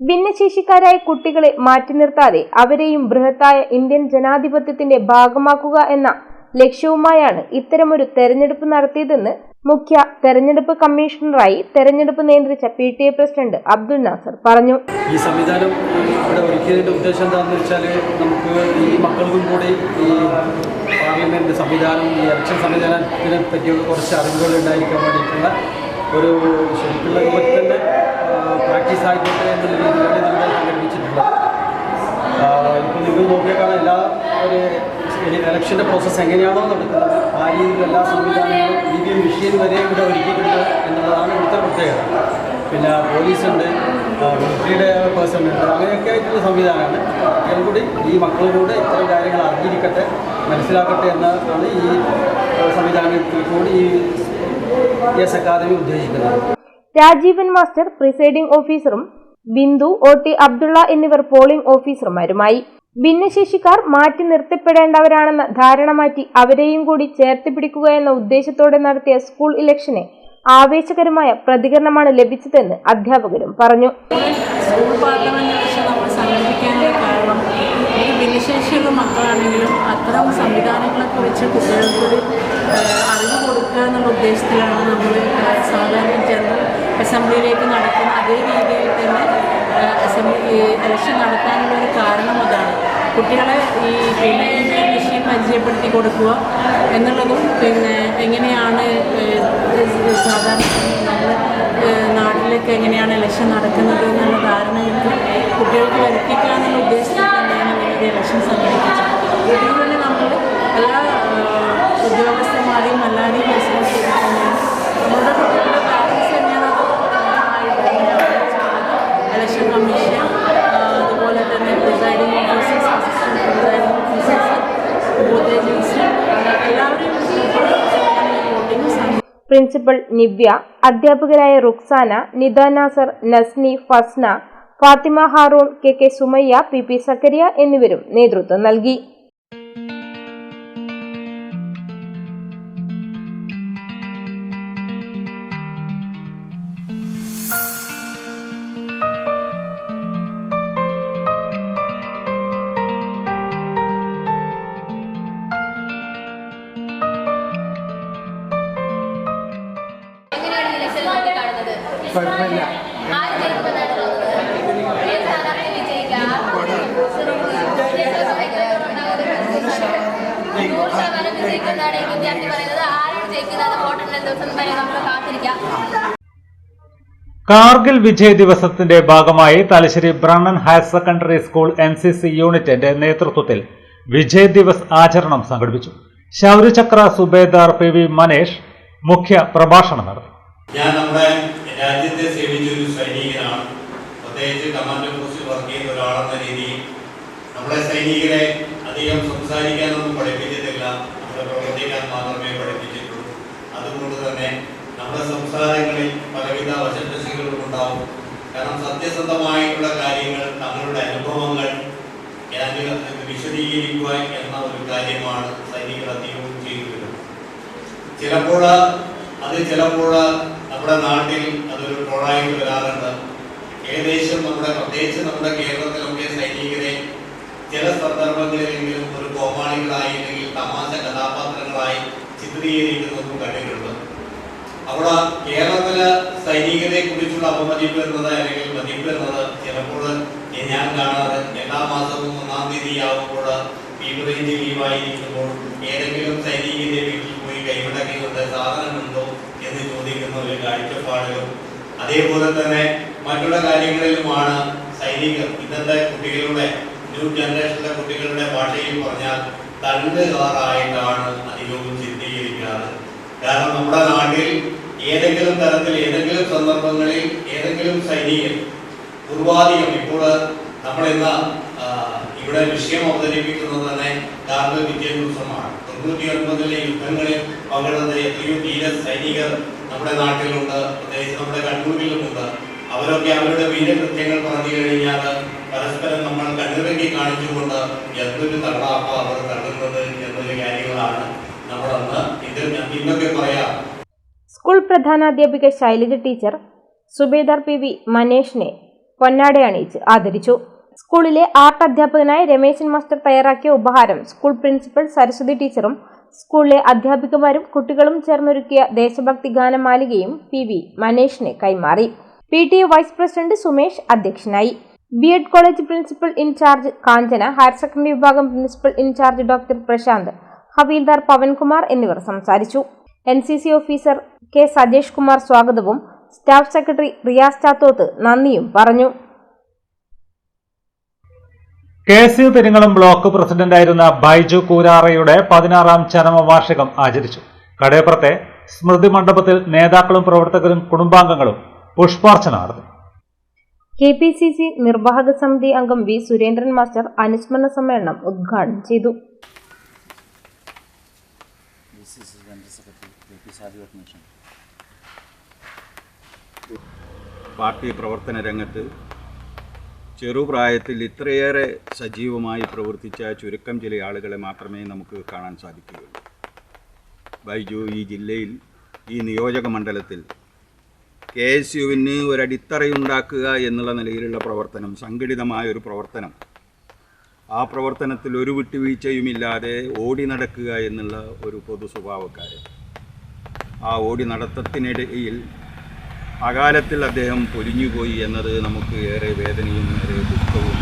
S3: ഭിന്നശേഷിക്കാരായ കുട്ടികളെ മാറ്റി നിർത്താതെ അവരെയും ബൃഹത്തായ ഇന്ത്യൻ ജനാധിപത്യത്തിന്റെ ഭാഗമാക്കുക എന്ന ലക്ഷ്യവുമായാണ് ഇത്തരമൊരു തെരഞ്ഞെടുപ്പ് നടത്തിയതെന്ന് മുഖ്യ തെരഞ്ഞെടുപ്പ് കമ്മീഷണറായി തെരഞ്ഞെടുപ്പ് നിയന്ത്രിച്ച PTA പ്രസിഡന്റ് അബ്ദുൽ നാസർ പറഞ്ഞു.
S5: ഈ സംവിധാനം ഇവിടെ ഒരുക്കിയതിന്റെ ഉദ്ദേശം എന്താണെന്ന് വെച്ചാൽ നമുക്ക് ഈ മക്കൾക്കും കൂടി ഈ പാർലമെന്റ് സംവിധാനം, ഈ ഇലക്ഷൻ സംവിധാനത്തിനെ പറ്റിയുള്ള കുറച്ച് അറിവുകൾ ഉണ്ടായിരിക്കാൻ വേണ്ടിയിട്ടുള്ള ഒരു ശരിക്കുള്ള രൂപത്തിൽ തന്നെ പ്രാക്ടീസ് ആയിക്കോട്ടെ എന്നുള്ള രീതിയിലാണ് ഇതിലൂടെ സംഘടിപ്പിച്ചിട്ടുള്ളത്. ഇപ്പോൾ നിങ്ങൾ നോക്കിയാൽ കാണാൻ എല്ലാ ഒരു ഇലക്ഷൻ്റെ പ്രോസസ്സ് എങ്ങനെയാണോ നടക്കുന്നത് ആ രീതിയിലുള്ള എല്ലാ സംവിധാനങ്ങളും EVM മെഷീൻ വരെ ഇവിടെ ഒരുക്കിയിട്ടുണ്ട് എന്നുള്ളതാണ് ഇവിടുത്തെ പ്രത്യേകത. പിന്നെ പോലീസുണ്ട്, മിലിറ്ററിയുടെ പേഴ്സൺ ഉണ്ട്, അങ്ങനെയൊക്കെ ആയിട്ടുള്ള സംവിധാനമാണ്. അതിലും കൂടി ഈ മക്കളോട് ഇത്തരം കാര്യങ്ങൾ അറിഞ്ഞിരിക്കട്ടെ, മനസ്സിലാക്കട്ടെ എന്നാണ് ഈ സംവിധാനത്തിൽ കൂടി ഈ എസ് അക്കാദമി ഉദ്ദേശിക്കുന്നത്.
S3: രാജീവൻ മാസ്റ്റർ പ്രിസൈഡിംഗ് ഓഫീസറും ബിന്ദു OT അബ്ദുള്ള എന്നിവർ പോളിംഗ് ഓഫീസർമാരുമായി. ഭിന്നശേഷിക്കാർ മാറ്റി നിർത്തപ്പെടേണ്ടവരാണെന്ന ധാരണ മാറ്റി അവരെയും കൂടി ചേർത്ത് പിടിക്കുക എന്ന ഉദ്ദേശത്തോടെ നടത്തിയ സ്കൂൾ ഇലക്ഷന് ആവേശകരമായ പ്രതികരണമാണ് ലഭിച്ചതെന്ന് അധ്യാപകരും പറഞ്ഞു.
S6: സ്കൂൾ പാർലമെന്റ് ഇലക്ഷൻ നമ്മൾ സംഘടിപ്പിക്കാനുള്ള കാരണം ഭിന്നശേഷിയുള്ള മക്കളാണെങ്കിലും അത്തരം സംവിധാനങ്ങളെക്കുറിച്ച് കുട്ടികൾക്ക് അറിവ് കൊടുക്കുക എന്നുള്ള ഉദ്ദേശത്തിലാണ് നമ്മൾ സാധാരണ ജനറൽ അസംബ്ലിയിലേക്ക് നടക്കുന്ന അതേ രീതിയിൽ തന്നെ ഇലക്ഷൻ നടത്താനുള്ള ഒരു കാരണം അതാണ്. കുട്ടികളെ ഈ മെഷീൻ പരിചയപ്പെടുത്തി കൊടുക്കുക എന്നുള്ളതും എങ്ങനെയാണ് സാധാരണ നമ്മുടെ നാട്ടിലേക്ക് എങ്ങനെയാണ് ഇലക്ഷൻ നടക്കുന്നത് എന്നുള്ള ധാരണകൾക്ക് കുട്ടികൾക്ക് വരുത്തിക്കുക എന്നുള്ള ഉദ്ദേശത്തിൽ തന്നെയാണ് ഇങ്ങനെ ഇലക്ഷൻ സംഘടിപ്പിച്ചത്. ഇതിൽ തന്നെ നമ്മൾ എല്ലാ ഉദ്യോഗസ്ഥന്മാരെയും എല്ലാവരെയും റെസ്പോൺസ് ചെയ്തിട്ടുണ്ടെങ്കിൽ നമ്മുടെ കുട്ടികളുടെ പാരൻസ് തന്നെയാണ് ഇലക്ഷൻ കമ്മീഷൻ, അതുപോലെ തന്നെ presiding officers, assistant presiding officers, booth agency എല്ലാവരെയും
S3: പ്രിൻസിപ്പൽ നിവ്യ, അധ്യാപകരായ റുക്സാന, നിദ നാസർ, നസ്നി, ഫസ്ന, ഫാത്തിമ ഹാറൂൺ, KK സുമയ്യ, PP സക്കരിയ എന്നിവരും നേതൃത്വം നൽകി.
S4: കുഴപ്പമില്ല.
S1: കാർഗിൽ വിജയ് ദിവസത്തിന്റെ ഭാഗമായി Thalassery Brennen higher secondary school NCC യൂണിറ്റിന്റെ നേതൃത്വത്തിൽ വിജയ് ദിവസ് ആചരണം സംഘടിപ്പിച്ചു. ശൗര്യചക്ര സുബേദാർ PV മനേഷ് മുഖ്യ പ്രഭാഷണം നടത്തി.
S11: ഞാൻ നമ്മുടെ രാജ്യത്തെ സേവിച്ചൊരു സൈനികനാണ്. പ്രത്യേകിച്ച് കമാൻഡോ പോസ്റ്റിൽ വർക്ക് ചെയ്യുന്ന ഒരാളെന്ന രീതിയിൽ നമ്മുടെ സൈനികരെ അധികം സംസാരിക്കാനൊന്നും പഠിപ്പിച്ചിട്ടില്ല, നമ്മളെ പ്രവർത്തിക്കാൻ മാത്രമേ പഠിപ്പിച്ചിട്ടുള്ളൂ. ചെയ്ത വശംശസികളും ഉണ്ടാവും. കാരണം സത്യസന്ധമായിട്ടുള്ള കാര്യങ്ങൾ, തങ്ങളുടെ അനുഭവങ്ങൾ വിശദീകരിക്കുക എന്ന ഒരു കാര്യമാണ് സൈനികർ അധികവും ചെയ്തിരുന്നത്. ചിലപ്പോൾ നമ്മുടെ നാട്ടിൽ അതൊരു ട്രോളായിട്ട് വരാറുണ്ട്. ഏകദേശം പ്രത്യേകിച്ച് നമ്മുടെ കേരളത്തിലൊക്കെ സൈനികരെ ചില സന്ദർഭങ്ങളിലെങ്കിലും ഒരു കോമാളികളായി അല്ലെങ്കിൽ തമാശ കഥാപാത്രങ്ങളായി ചിത്രീകരിക്കുന്നതും കണ്ടിട്ടുണ്ട്. അവിടെ കേരളത്തിലെ സൈനികരെ കുറിച്ചുള്ള അപമതിപ്പ് എന്നത് അല്ലെങ്കിൽ മതിപ്പ് എന്നത് ചിലപ്പോൾ ഞാൻ കാണാറ് എല്ലാ മാസവും 1-ാം തീയതി ആവുമ്പോൾ റേഞ്ച് ലീവായിരിക്കുമ്പോൾ ഏതെങ്കിലും സൈനികന്റെ വീട്ടിൽ പോയി കൈമടക്കിക്കൊണ്ട് സാധനമുണ്ടോ എന്ന് ചോദിക്കുന്ന ഒരു കാഴ്ചപ്പാടുകളും അതേപോലെ തന്നെ മറ്റുള്ള കാര്യങ്ങളിലുമാണ് സൈനികർ ഇന്നത്തെ കുട്ടികളുടെ ന്യൂ ജനറേഷനിലെ കുട്ടികളുടെ ഭാഷയിൽ പറഞ്ഞാൽ തള്ളുകാറായിട്ടാണ് അധികവും ചിത്രീകരിക്കാറ്. കാരണം നമ്മുടെ നാട്ടിൽ ഏതെങ്കിലും തരത്തിൽ ഏതെങ്കിലും സന്ദർഭങ്ങളിൽ ഏതെങ്കിലും സൈനികൻ പൂർവാധികം ഇപ്പോൾ നമ്മളിന്ന് ഇവിടെ വിഷയം അവതരിപ്പിക്കുന്നത് തന്നെ കാർഗിൽ വിജയ ദിവസമാണ്. 99 യുദ്ധങ്ങളിൽ പങ്കെടുത്ത എത്രയോ ധീര സൈനികർ നമ്മുടെ നാട്ടിലുണ്ട്, പ്രത്യേകിച്ച് നമ്മുടെ കണ്ണൂരിലുമുണ്ട്. അവരൊക്കെ അവരുടെ വീരകൃത്യങ്ങൾ പറഞ്ഞു കഴിഞ്ഞാൽ പരസ്പരം നമ്മൾ കണ്ണിറക്കി കാണിച്ചുകൊണ്ട് എന്തൊരു തള്ളാപ്പ അവർ തള്ളുന്നത് എന്നൊരു കാര്യങ്ങളാണ് നമ്മളന്ന് ഇന്നൊക്കെ പറയാം.
S3: സ്കൂൾ പ്രധാനാധ്യാപിക ശൈലജ ടീച്ചർ സുബേദാർ PV മനേഷിനെ പൊന്നാട അണിയിച്ച് ആദരിച്ചു. സ്കൂളിലെ ആർട്ട് അധ്യാപകനായ രമേശൻ മാസ്റ്റർ തയ്യാറാക്കിയ ഉപഹാരം സ്കൂൾ പ്രിൻസിപ്പൽ സരസ്വതി ടീച്ചറും സ്കൂളിലെ അധ്യാപികമാരും കുട്ടികളും ചേർന്നൊരുക്കിയ ദേശഭക്തി ഗാനമാലികയും PV മനേഷിനെ കൈമാറി. PTA വൈസ് പ്രസിഡന്റ് സുമേഷ് അധ്യക്ഷനായി. B.Ed college principal in charge Kanchana, higher secondary വിഭാഗം principal in charge doctor Prashanth, havildar Pavankumar എന്നിവർ സംസാരിച്ചു. NCC officer K. Sajesh Kumar സ്വാഗതവും സ്റ്റാഫ് സെക്രട്ടറി റിയാസ് ചാത്തോത്ത് നന്ദിയും പറഞ്ഞു.
S1: KSU പെരിങ്ങളം ബ്ലോക്ക് പ്രസിഡന്റായിരുന്ന ബൈജു കൂരാറയുടെ 16ാം ചരമവാർഷികം ആചരിച്ചു. കടയപ്പുറത്തെ സ്മൃതി മണ്ഡപത്തിൽ നേതാക്കളും പ്രവർത്തകരും കുടുംബാംഗങ്ങളും പുഷ്പാർച്ചന നടത്തി.
S3: KPCC നിർവാഹക സമിതി അംഗം V. സുരേന്ദ്രൻ മാസ്റ്റർ അനുസ്മരണ സമ്മേളനം ഉദ്ഘാടനം ചെയ്തു.
S12: പാർട്ടി പ്രവർത്തന രംഗത്ത് ചെറുപ്രായത്തിൽ ഇത്രയേറെ സജീവമായി പ്രവർത്തിച്ച ചുരുക്കം ചില ആളുകളെ മാത്രമേ നമുക്ക് കാണാൻ സാധിക്കുകയുള്ളൂ. ബൈജു ഈ ജില്ലയിൽ, ഈ നിയോജക മണ്ഡലത്തിൽ KSUവിന് ഒരടിത്തറയുണ്ടാക്കുക എന്നുള്ള നിലയിലുള്ള പ്രവർത്തനം, സംഘടിതമായൊരു പ്രവർത്തനം, ആ പ്രവർത്തനത്തിൽ ഒരു വിട്ടുവീഴ്ചയുമില്ലാതെ ഓടി നടക്കുക എന്നുള്ള ഒരു പൊതു സ്വഭാവക്കാരൻ. ആ ഓടി നടത്തത്തിനിടയിൽ അകാലത്തിൽ അദ്ദേഹം പൊലിഞ്ഞുപോയി എന്നത് നമുക്ക് ഏറെ വേദനയും ഏറെ ദുഃഖവും.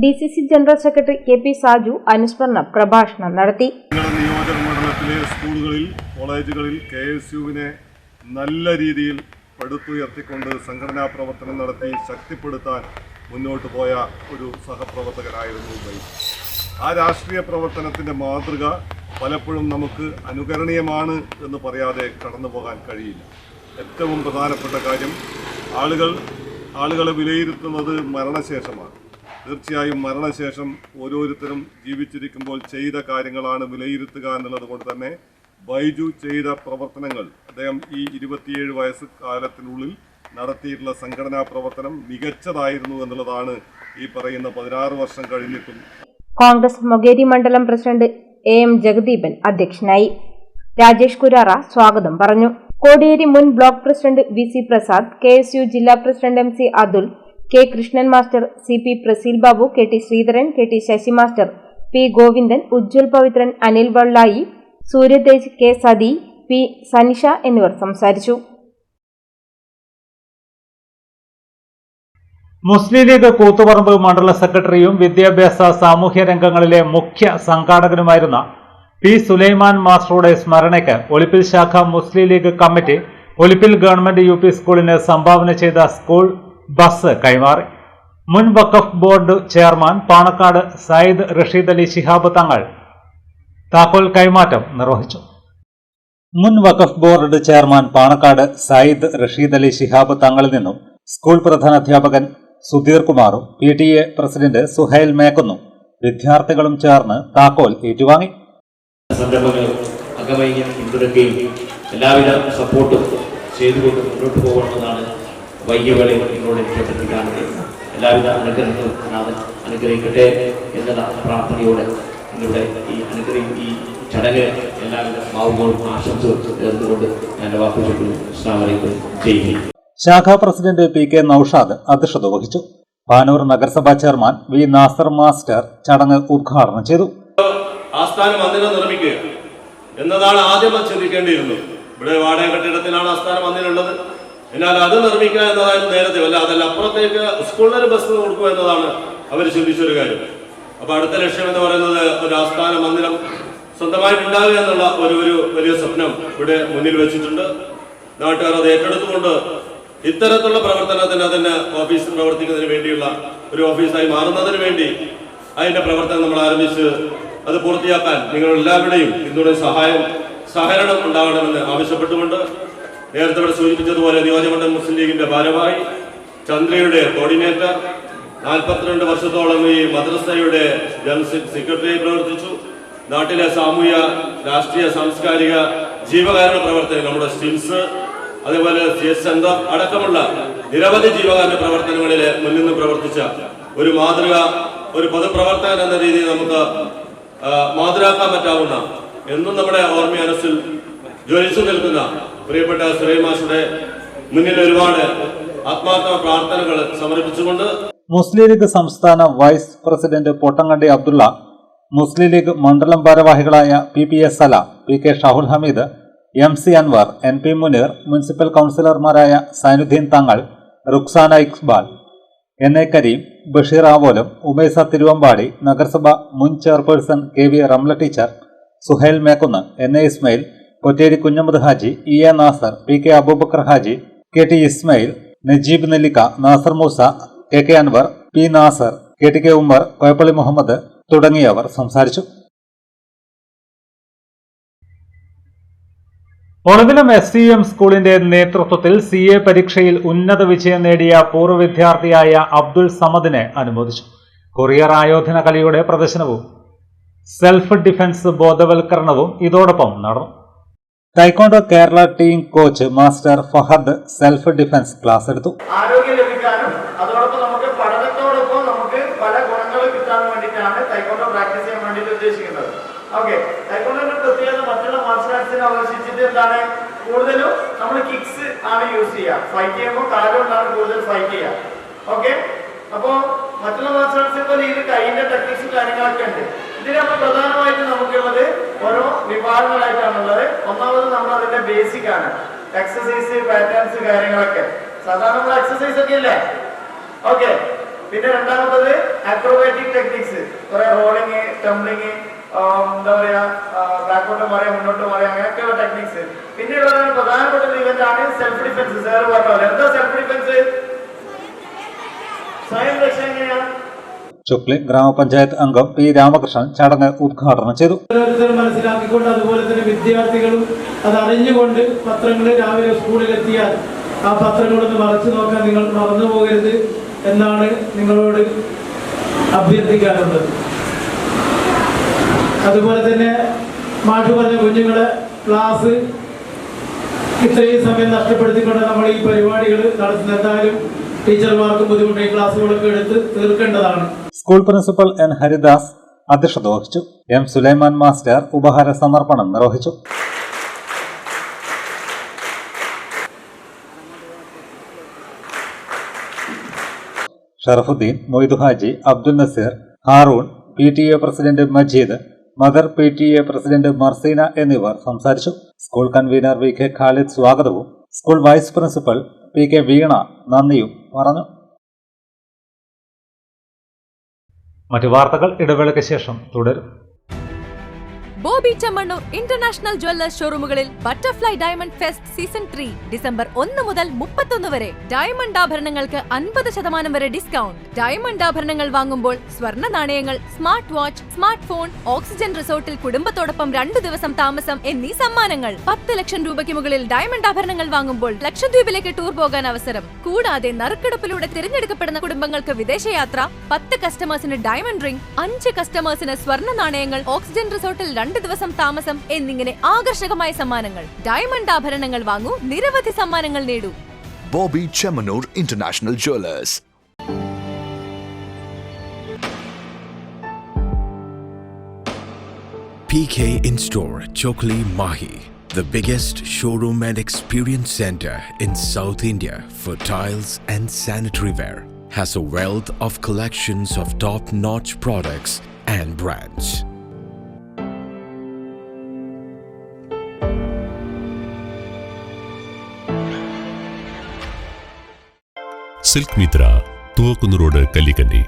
S3: DCC general secretary KP Saju അനുസ്മരണ പ്രഭാഷണം നടത്തി.
S13: നിയോജക മണ്ഡലത്തിലെ സ്കൂളുകളിൽ, കോളേജുകളിൽ KSUവിനെ നല്ല രീതിയിൽ പടുത്തുയർത്തിക്കൊണ്ട് സംഘടനാ പ്രവർത്തനം നടത്തി ശക്തിപ്പെടുത്താൻ മുന്നോട്ട് പോയ ഒരു സഹപ്രവർത്തകനായിരുന്നു ബൈജു. ആ രാഷ്ട്രീയ പ്രവർത്തനത്തിൻ്റെ മാതൃക പലപ്പോഴും നമുക്ക് അനുകരണീയമാണ് എന്ന് പറയാതെ കടന്നു പോകാൻ കഴിയില്ല. ഏറ്റവും പ്രധാനപ്പെട്ട കാര്യം, ആളുകളെ വിലയിരുത്തുന്നത് മരണശേഷമാണ്. തീർച്ചയായും മരണശേഷം ഓരോരുത്തരും ജീവിച്ചിരിക്കുമ്പോൾ ചെയ്ത കാര്യങ്ങളാണ് വിലയിരുത്തുക എന്നുള്ളത് കൊണ്ട് തന്നെ ബൈജു ചെയ്ത പ്രവർത്തനങ്ങൾ, അദ്ദേഹം ഈ 27 വയസ്സ് കാലത്തിനുള്ളിൽ നടത്തിയിട്ടുള്ള സംഘടനാ പ്രവർത്തനം മികച്ചതായിരുന്നു എന്നുള്ളതാണ് ഈ പറയുന്ന 16 വർഷം കഴിഞ്ഞിട്ടും.
S3: കോൺഗ്രസ് മൊകേരി മണ്ഡലം പ്രസിഡന്റ് AM ജഗദീപൻ അധ്യക്ഷനായി. രാജേഷ് കുരാറ സ്വാഗതം പറഞ്ഞു. കോടിയേരി മുൻ block president VC Prasad, KSU ജില്ലാ president MC Athul, K. Krishnan master, CP Praseel Babu, KT Sreedharan, KT Sasi master, P. Govindan, Ujjwal Pavithran, Anil Vallayi, Suryathej, K. Sathi, P. Sanisha എന്നിവർ സംസാരിച്ചു.
S1: മുസ്ലിം ലീഗ് കൂത്തുപറമ്പ് മണ്ഡല സെക്രട്ടറിയും വിദ്യാഭ്യാസ സാമൂഹ്യ രംഗങ്ങളിലെ മുഖ്യ സംഘാടകനുമായിരുന്ന P. സുലൈമാൻ മാസ്റ്ററുടെ സ്മരണയ്ക്ക് ഒലിപ്പിൽ ശാഖ മുസ്ലിം league committee Olippil government UP സ്കൂളിന് സംഭാവന ചെയ്ത സ്കൂൾ ബസ് കൈമാറി. മുൻ വഖഫ് ബോർഡ് ചെയർമാൻ പാണക്കാട് സയ്യിദ് റഷീദ് അലി ശിഹാബ് തങ്ങൾ താക്കോൽ കൈമാറ്റം നിർവഹിച്ചു. മുൻ വഖഫ് ബോർഡ് ചെയർമാൻ പാണക്കാട് സയ്യിദ് റഷീദ് അലി ശിഹാബ് തങ്ങളിൽ നിന്നും സ്കൂൾ പ്രധാനാധ്യാപകൻ സുധീർ കുമാറും PTA പ്രസിഡന്റ് സുഹൈൽ മേക്കുന്നും വിദ്യാർത്ഥികളും ചേർന്ന് താക്കോൽ ഏറ്റുവാങ്ങി.
S14: സംരംഭങ്ങൾ അകമഴിഞ്ഞ് പിന്തുണയ്ക്കുകയും എല്ലാവിധ സപ്പോർട്ടും ചെയ്തുകൊണ്ട് മുന്നോട്ട് പോകണമെന്നാണ് വൈകിയവേളയിൽ നിങ്ങളോട് എനിക്ക് അഭ്യർത്ഥിക്കാനുണ്ട്. എല്ലാവിധ അനുഗ്രഹങ്ങളും നാഥൻ അനുഗ്രഹിക്കട്ടെ എന്നുള്ള പ്രാർത്ഥനയോടെ നിങ്ങളുടെ ഈ ചടങ്ങ് എല്ലാവിധ ഭാവുകളും ആശംസകൾ ചേർന്നുകൊണ്ട് ഞാൻ വാക്കുകൾ അസ്സലാമു അലൈക്കും ചെയ്യുന്നു.
S1: ശാഖാ പ്രസിഡന്റ് PK നൌഷാദ് അധ്യക്ഷത വഹിച്ചു. പാനൂർ നഗരസഭാ ചെയർമാൻ വി നാസർ മാസ്റ്റർ ചടങ്ങ് ഉദ്ഘാടനം ചെയ്തു.
S13: ആസ്ഥാന മന്ദിരം നിർമ്മിക്കുക എന്നതാണ് ആദ്യം ചിന്തിക്കേണ്ടിയിരുന്നത്. ഇവിടെ വാടക കെട്ടിടത്തിലാണ് ആസ്ഥാന മന്ദിരം ഉള്ളത്. എന്നാൽ അത് നിർമ്മിക്കുക എന്നതായിരുന്നു നേരത്തെ. അതല്ല, അപ്പുറത്തേക്ക് സ്കൂളിനൊരു ബസ് കൊടുക്കുക എന്നതാണ് അവർ ചിന്തിച്ചൊരു കാര്യം. അപ്പൊ അടുത്ത ലക്ഷ്യം എന്ന് പറയുന്നത് ഒരു ആസ്ഥാന മന്ദിരം സ്വന്തമായിട്ട് ഉണ്ടാകുക എന്നുള്ള ഒരു വലിയ സ്വപ്നം ഇവിടെ മുന്നിൽ വെച്ചിട്ടുണ്ട്. നാട്ടുകാർ അത് ഏറ്റെടുത്തുകൊണ്ട് ഇത്തരത്തിലുള്ള പ്രവർത്തനത്തിന് അതിന് ഓഫീസ് പ്രവർത്തിക്കുന്നതിന് വേണ്ടിയുള്ള ഒരു ഓഫീസായി മാറുന്നതിന് വേണ്ടി അതിന്റെ പ്രവർത്തനം നമ്മൾ ആരംഭിച്ച് അത് പൂർത്തിയാക്കാൻ നിങ്ങളെല്ലാവരുടെയും പിന്തുണയും സഹകരണം ഉണ്ടാകണമെന്ന് ആവശ്യപ്പെട്ടുകൊണ്ട് നേരത്തെ ഇവിടെ സൂചിപ്പിച്ചതുപോലെ നിയോജകമണ്ഡലം മുസ്ലിം ലീഗിന്റെ ഭാരവാഹി, ചന്ദ്രയുടെ കോർഡിനേറ്റർ, 42 വർഷത്തോളം ഈ മദ്രസയുടെ ജനറൽ സെക്രട്ടറിയായി പ്രവർത്തിച്ചു. നാട്ടിലെ സാമൂഹ്യ, രാഷ്ട്രീയ, സാംസ്കാരിക, ജീവകാരുണ്യ പ്രവർത്തനം, നമ്മുടെ സ്റ്റിംസ്, അതേപോലെ CS സെന്റർ അടക്കമുള്ള നിരവധി ജീവകാരുണ്യ പ്രവർത്തനങ്ങളിൽ മുന്നിൽ നിന്ന് പ്രവർത്തിച്ച ഒരു മാതൃക, ഒരു പൊതുപ്രവർത്തകൻ എന്ന രീതിയിൽ നമുക്ക് മാതൃകാക്കാൻ പറ്റാവുന്ന, എന്നും നമ്മുടെ ഓർമ്മ മനസ്സിൽ ജ്വലിച്ചു നിൽക്കുന്ന പ്രിയപ്പെട്ട ശ്രീമാഷുടെ മുന്നിൽ ഒരുപാട് ആത്മാർത്ഥ പ്രാർത്ഥനകൾ സമർപ്പിച്ചുകൊണ്ട്
S1: മുസ്ലിം ലീഗ് സംസ്ഥാന വൈസ് പ്രസിഡന്റ് പൊട്ടങ്ങണ്ടി അബ്ദുള്ള, മുസ്ലിം ലീഗ് മണ്ഡലം ഭാരവാഹികളായ PPS Sala, PK Shahul Hameed, MC Anwar, NP Muneer, municipal കൗൺസിലർമാരായ സൈനുദ്ദീൻ തങ്ങൾ, റുക്സാന ഇക്ബാൽ, NA കരീം, ബഷീർ ആവോലം, ഉമൈസ തിരുവമ്പാടി, നഗരസഭ മുൻ chairperson KV Ramla teacher, Suhail Mekkunnu, NA Ismail, Kotteri Kunhammad Haji, EA Nasar, PK Aboobacker Haji, KT Ismail, Najeeb Nellikka, Nasar Musa, KK Anwar, P Nasar, KTK Ummer, Koyappalli Muhammad തുടങ്ങിയവർ സംസാരിച്ചു. ഒളവിലം SCM സ്കൂളിന്റെ നേതൃത്വത്തിൽ CA പരീക്ഷയിൽ ഉന്നത വിജയം നേടിയ പൂർവ്വ വിദ്യാർത്ഥിയായ അബ്ദുൾ സമദിനെ അനുമോദിച്ചു. കൊറിയർ ആയോധന കലയുടെ പ്രദർശനവും സെൽഫ് ഡിഫൻസ് ബോധവൽക്കരണവും ഇതോടൊപ്പം നടന്നു. Taekwondo Kerala team coach master Fahad self defence class എടുത്തു.
S15: ആരോഗ്യം ലഭിക്കാനും അതോടൊപ്പം നമുക്ക് പഠനത്തോടൊപ്പം നമുക്ക് പല ഗുണങ്ങളും കിട്ടാൻ വേണ്ടിയിട്ടാണ് ടൈക്കോണ്ടോ പ്രാക്ടീസ് ചെയ്യാൻ വേണ്ടിയിട്ട് ഉദ്ദേശിക്കുന്നത്. ഓക്കെ, ടൈക്കോണ്ടോയുടെ പ്രത്യേകത മറ്റുള്ള മാർഷൽ ആർട്സിനെ അപേക്ഷിച്ചിട്ട് എന്താണ്, കൂടുതലും നമ്മൾ കിക്സ് ആണ് യൂസ് ചെയ്യുക. ഫൈറ്റ് ചെയ്യുമ്പോൾ കാലുകൊണ്ടാണ് കൂടുതൽ ഫൈറ്റ് ചെയ്യുക. ഓക്കെ, അപ്പോൾ മറ്റുള്ള മാർഷൽ ആർട്സിൽ പോലെ ഇത് കൈയിന്റെ ടെക്നിക്സും കാര്യങ്ങളൊക്കെ ഉണ്ട്. ഇതിൽ നമ്മൾ പ്രധാനമായിട്ട് നമുക്കുള്ളത് ഓരോ വിഭാഗങ്ങളായിട്ടാണുള്ളത്. ഒന്നാമത് നമ്മൾ അതിന്റെ ബേസിക് ആണ്, എക്സസൈസ്, പാറ്റേൺസ്, കാര്യങ്ങളൊക്കെ. സാധാരണ നമ്മൾ എക്സസൈസ് ഒക്കെ ഇല്ലേ, ഓക്കെ. പിന്നെ രണ്ടാമത്തത് അക്രോബാറ്റിക് ടെക്നിക്സ്, കുറെ റോളിങ്, ടംബ്ലിങ്, എന്താ പറയാ, ബാക്കോട്ട് മാറിയ മുന്നോട്ട് മാറിയ അങ്ങനെയൊക്കെയുള്ള ടെക്നിക്സ്. പിന്നീടുള്ള പ്രധാനപ്പെട്ട ഒരു ഇവന്റ് ആണ് സെൽഫ് ഡിഫൻസ്. സാർ പറഞ്ഞത് എന്താ സെൽഫ് ഡിഫൻസ്? സ്വയം രക്ഷ എങ്ങനെയാണ്?
S1: ചുക്ലി ഗ്രാമപഞ്ചായത്ത് അംഗം P രാമകൃഷ്ണൻ ചടങ്ങ് ഉദ്ഘാടനം ചെയ്തു.
S16: മനസ്സിലാക്കിക്കൊണ്ട് അതുപോലെ തന്നെ വിദ്യാർത്ഥികളും അത് അറിഞ്ഞുകൊണ്ട് പത്രങ്ങൾ രാവിലെ സ്കൂളിലെത്തിയാൽ ആ പത്രങ്ങളൊന്ന് മറച്ചു നോക്കാൻ നിങ്ങൾ മറന്നു പോകരുത് എന്നാണ് നിങ്ങളോട് അഭ്യർത്ഥിക്കാറുള്ളത്. അതുപോലെ തന്നെ മാഷ് പറഞ്ഞ കുഞ്ഞുങ്ങളെ ക്ലാസ് ഇത്രയും സമയം നഷ്ടപ്പെടുത്തിക്കൊണ്ട് നമ്മൾ ഈ പരിപാടികൾ നടത്തുന്നതായാലും ടീച്ചർമാർക്കും ബുദ്ധിമുട്ടായി ക്ലാസ്സുകളൊക്കെ എടുത്ത് തീർക്കേണ്ടതാണ്.
S1: സ്കൂൾ പ്രിൻസിപ്പൽ N ഹരിദാസ് അധ്യക്ഷത വഹിച്ചു. M സുലൈമാൻ മാസ്റ്റർ ഉപഹാര സമർപ്പണം നിർവഹിച്ചു. Sharafuddin, Moidu Haji, Abdul Nazeer, Haroon, PTA president Majeed, mother PTA president Marseena എന്നിവർ സംസാരിച്ചു. സ്കൂൾ കൺവീനർ VK ഖാലിദ് സ്വാഗതവും school vice principal PK Veena നന്ദിയും പറഞ്ഞു. മറ്റു വാർത്തകൾ ഇടവേളയ്ക്ക് ശേഷം തുടരും.
S8: ബോബി ചെമ്മണ്ണൂർ ഇന്റർനാഷണൽ ജ്വല്ലേഴ്സ് ഷോറൂമുകളിൽ butterfly diamond fest season 3 December 1 മുതൽ 31 വരെ ഡയമണ്ട് ആഭരണങ്ങൾക്ക് 50% വരെ ഡിസ്കൗണ്ട്. ഡയമണ്ട് ആഭരണങ്ങൾ വാങ്ങുമ്പോൾ സ്വർണ്ണ നാണയങ്ങൾ, smart watch, smart phone, oxygen റിസോർട്ടിൽ കുടുംബത്തോടൊപ്പം 2 ദിവസം താമസം എന്നീ സമ്മാനങ്ങൾ. 10 ലക്ഷം രൂപയ്ക്ക് മുകളിൽ ഡയമണ്ട് ആഭരണങ്ങൾ വാങ്ങുമ്പോൾ ലക്ഷദ്വീപിലേക്ക് ടൂർ പോകാൻ അവസരം. കൂടാതെ നറുക്കെടുപ്പിലൂടെ തിരഞ്ഞെടുക്കപ്പെടുന്ന കുടുംബങ്ങൾക്ക് വിദേശയാത്ര, 10 കസ്റ്റമേഴ്സിന് ഡയമണ്ട് റിംഗ്, 5 കസ്റ്റമേഴ്സിന് സ്വർണ്ണ നാണയങ്ങൾ, ഓക്സിജൻ റിസോർട്ടിൽ 2 ദിവസം താമസം എന്നിങ്ങനെ ആകർഷകമായ സമ്മാനങ്ങൾ. ഡയമണ്ട് ആഭരണങ്ങൾ വാങ്ങൂ, നിരവധി സമ്മാനങ്ങൾ നേടൂ.
S17: Bobby Chemanur International Jewelers.
S18: PK In-Store Chokli Mahi, the biggest showroom and experience center in South India for tiles and sanitary ware, has a wealth of collections of top-notch products and brands.
S9: Silk Mithra, Thuvakkunnu road, Kallikkandi.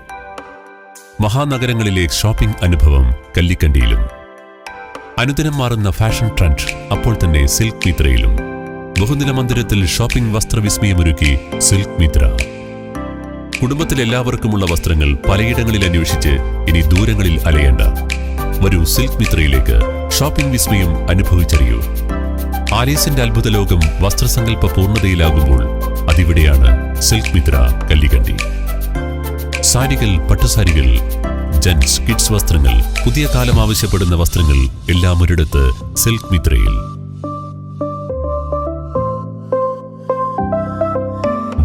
S9: മഹാനഗരങ്ങളിലെ shopping അനുഭവം കല്ലിക്കണ്ടിയിലും. അനുദിനം മാറുന്ന fashion trend അപ്പോൾ തന്നെ silk മിത്രയിലും. ബഹുനില മന്ദിരത്തിൽ shopping വസ്ത്രവിസ്മയമൊരുക്കി silk Mitra. കുടുംബത്തിലെല്ലാവർക്കുമുള്ള വസ്ത്രങ്ങൾ പലയിടങ്ങളിൽ അന്വേഷിച്ച് ഇനി ദൂരങ്ങളിൽ അലയേണ്ട. വരൂ സിൽക്ക് മിത്രയിലേക്ക്. ഷോപ്പിംഗ് വിസ്മയം അനുഭവിച്ചറിയൂ. ആലീസിന്റെ അത്ഭുത ലോകം വസ്ത്രസങ്കല്പ പൂർണ്ണതയിലാകുമ്പോൾ അതിവിടെയാണ് സിൽക്ക് മിത്ര, കല്ലിക്കണ്ടി. സാരികൾ, പട്ടുസാരികൾ, ജെന്റ്സ്, കിഡ്സ് വസ്ത്രങ്ങൾ, പുതിയ കാലം ആവശ്യപ്പെടുന്ന വസ്ത്രങ്ങൾ എല്ലാം ഒരിടത്ത് സിൽക്ക് മിത്രയിൽ.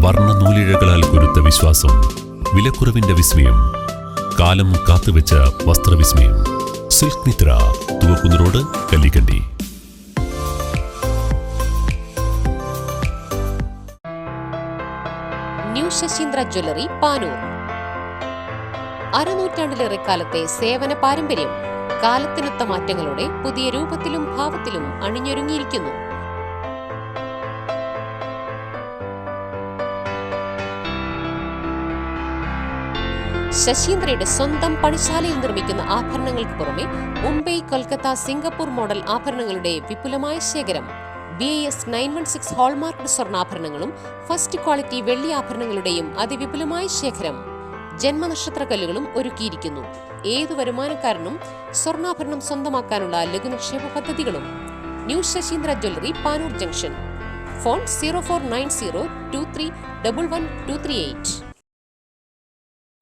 S9: വർണ്ണ നൂലിഴകളാൽ കുരുത്ത വിശ്വാസം, വിലക്കുറവിന്റെ വിസ്മയം, കാലം കാത്തുവെച്ച വസ്ത്രവിസ്മയം. Silk Mithra, Thuvakkunnu road, Kallikkandi.
S10: New Sasheendra jewellery, Panoor. അരനൂറ്റാണ്ടിലേറെ കാലത്തെ സേവന പാരമ്പര്യം കാലത്തിനൊത്ത മാറ്റങ്ങളോടെ പുതിയ രൂപത്തിലും ഭാവത്തിലും അണിഞ്ഞൊരുങ്ങിയിരിക്കുന്നു. ശശീന്ദ്രയുടെ സ്വന്തം പണിശാലയിൽ നിർമ്മിക്കുന്ന ആഭരണങ്ങൾക്ക് പുറമെ മുംബൈ, കൊൽക്കത്ത, സിംഗപ്പൂർ മോഡൽ ആഭരണങ്ങളുടെ വിപുലമായ ശേഖരം. BIS 916 ഹോൾമാർക്ക്ഡ് സ്വർണ്ണാഭരണങ്ങളും ഫസ്റ്റ് ക്വാളിറ്റി വെള്ളി ആഭരണങ്ങളുടെയും അതിവിപുലമായ ശേഖരം. ജന്മനക്ഷത്രക്കല്ലുകളും ഒരുക്കിയിരിക്കുന്നു. ഏതു വരുമാനക്കാരനും സ്വർണ്ണാഭരണം സ്വന്തമാക്കാനുള്ള ലഘുനിക്ഷേപ പദ്ധതികളും. New Sasheendra jewellery, Panoor junction. Phone 049023112238.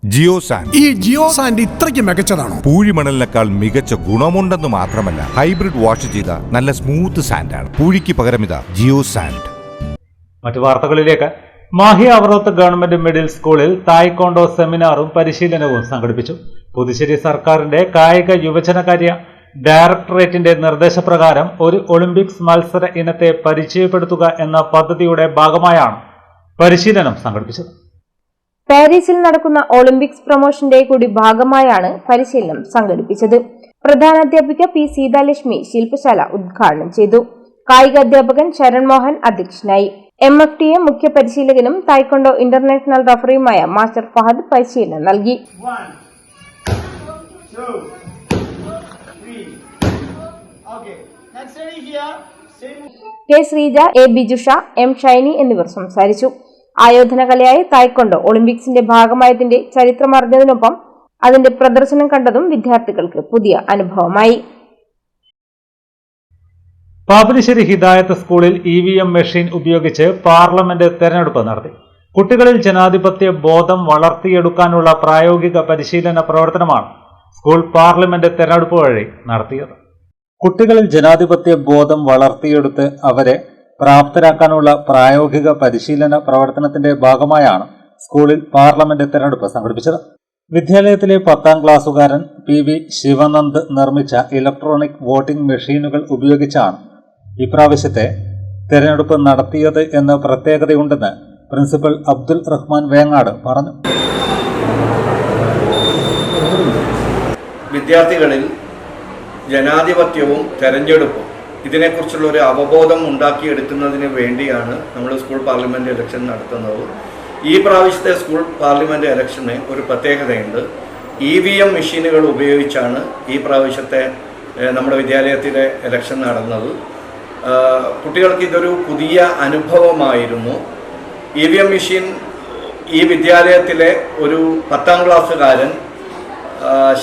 S19: Jio sand.
S20: ഈ ജിയോ സാൻഡ് ഇത്രയ്ക്ക് മികച്ചതാണോ?
S19: പൂഴിമണലിനേക്കാൾ മികച്ച ഗുണമുണ്ടെന്ന് മാത്രമല്ല, ഹൈബ്രിഡ് വാഷ് ചെയ്ത നല്ല സ്മൂത്ത് സാൻഡാണ്. പൂഴിക്ക് പകരം ഇതാ ജിയോ സാൻഡ്.
S1: മറ്റു വാർത്തകളിലേക്ക്. മാഹി അവറോത്ത് ഗവൺമെന്റ് മിഡിൽ സ്കൂളിൽ തായ്ക്കൊണ്ടോ സെമിനാറും പരിശീലനവും സംഘടിപ്പിച്ചു. പുതുശ്ശേരി സർക്കാരിന്റെ കായിക യുവജനകാര്യ ഡയറക്ടറേറ്റിന്റെ നിർദ്ദേശപ്രകാരം ഒരു ഒളിമ്പിക്സ് മത്സര ഇനത്തെ പരിചയപ്പെടുത്തുക എന്ന പദ്ധതിയുടെ ഭാഗമായാണ് പരിശീലനം സംഘടിപ്പിച്ചത്.
S3: പാരീസിൽ നടക്കുന്ന ഒളിമ്പിക്സ് പ്രൊമോഷന്റെ കൂടി ഭാഗമായാണ് പരിശീലനം സംഘടിപ്പിച്ചത്. പ്രധാനാധ്യാപിക P. സീതാലക്ഷ്മി ശില്പശാല ഉദ്ഘാടനം ചെയ്തു. കായിക അധ്യാപകൻ ശരൺ മോഹൻ അധ്യക്ഷനായി. MFTA മുഖ്യ പരിശീലകനും തായ്ക്കൊണ്ടോ ഇന്റർനാഷണൽ റഫറിയുമായ മാസ്റ്റർ ഫഹദ് പരിശീലനം നൽകി. K. Sreeja, A. Bijusha, M. Shiny എന്നിവർ സംസാരിച്ചു. ആയോധന കലയായ തായ്ക്കൊണ്ടോ ഒളിമ്പിക്സിന്റെ ഭാഗമായതിന്റെ ചരിത്രമറിഞ്ഞതിനൊപ്പം അതിന്റെ പ്രദർശനം കണ്ടതും വിദ്യാർത്ഥികൾക്ക് പുതിയ അനുഭവമായി.
S1: പാപ്പിനിശ്ശേരി ഹിദായത്ത് സ്കൂളിൽ EVM മെഷീൻ ഉപയോഗിച്ച് പാർലമെന്റ് തെരഞ്ഞെടുപ്പ് നടത്തി. കുട്ടികളിൽ ജനാധിപത്യ ബോധം വളർത്തിയെടുക്കാനുള്ള പ്രായോഗിക പരിശീലന പ്രവർത്തനമാണ് സ്കൂൾ പാർലമെന്റ് തെരഞ്ഞെടുപ്പ് വഴി നടത്തിയത്. കുട്ടികളിൽ ജനാധിപത്യ ബോധം വളർത്തിയെടുത്ത് അവരെ പ്രാപ്തരാക്കാനുള്ള പ്രായോഗിക പരിശീലന പ്രവർത്തനത്തിന്റെ ഭാഗമായാണ് സ്കൂളിൽ പാർലമെന്റ് തെരഞ്ഞെടുപ്പ് സംഘടിപ്പിച്ചത്. വിദ്യാലയത്തിലെ 10ാം ക്ലാസ്സുകാരൻ PV ശിവനന്ദ് നിർമ്മിച്ച ഇലക്ട്രോണിക് വോട്ടിംഗ് മെഷീനുകൾ ഉപയോഗിച്ചാണ് ഇപ്രാവശ്യത്തെ തെരഞ്ഞെടുപ്പ് നടത്തിയത് എന്ന പ്രത്യേകതയുണ്ടെന്ന് പ്രിൻസിപ്പൽ അബ്ദുൽ റഹ്മാൻ വേങ്ങാട് പറഞ്ഞു.
S21: വിദ്യാർത്ഥികളിൽ ജനാധിപത്യവും തെരഞ്ഞെടുപ്പും ഇതിനെക്കുറിച്ചുള്ള ഒരു അവബോധം ഉണ്ടാക്കിയെടുക്കുന്നതിന് വേണ്ടിയാണ് നമ്മൾ സ്കൂൾ പാർലമെന്റ് ഇലക്ഷൻ നടത്തുന്നത്. ഈ പ്രാവശ്യത്തെ സ്കൂൾ പാർലമെന്റ് ഇലക്ഷന് ഒരു പ്രത്യേകതയുണ്ട്. EVM മെഷീനുകൾ ഉപയോഗിച്ചാണ് ഈ പ്രാവശ്യത്തെ നമ്മുടെ വിദ്യാലയത്തിലെ ഇലക്ഷൻ നടന്നത്. കുട്ടികൾക്ക് ഇതൊരു പുതിയ അനുഭവമായിരുന്നു. EVM മെഷീൻ ഈ വിദ്യാലയത്തിലെ ഒരു 10ാം ക്ലാസ്സുകാരൻ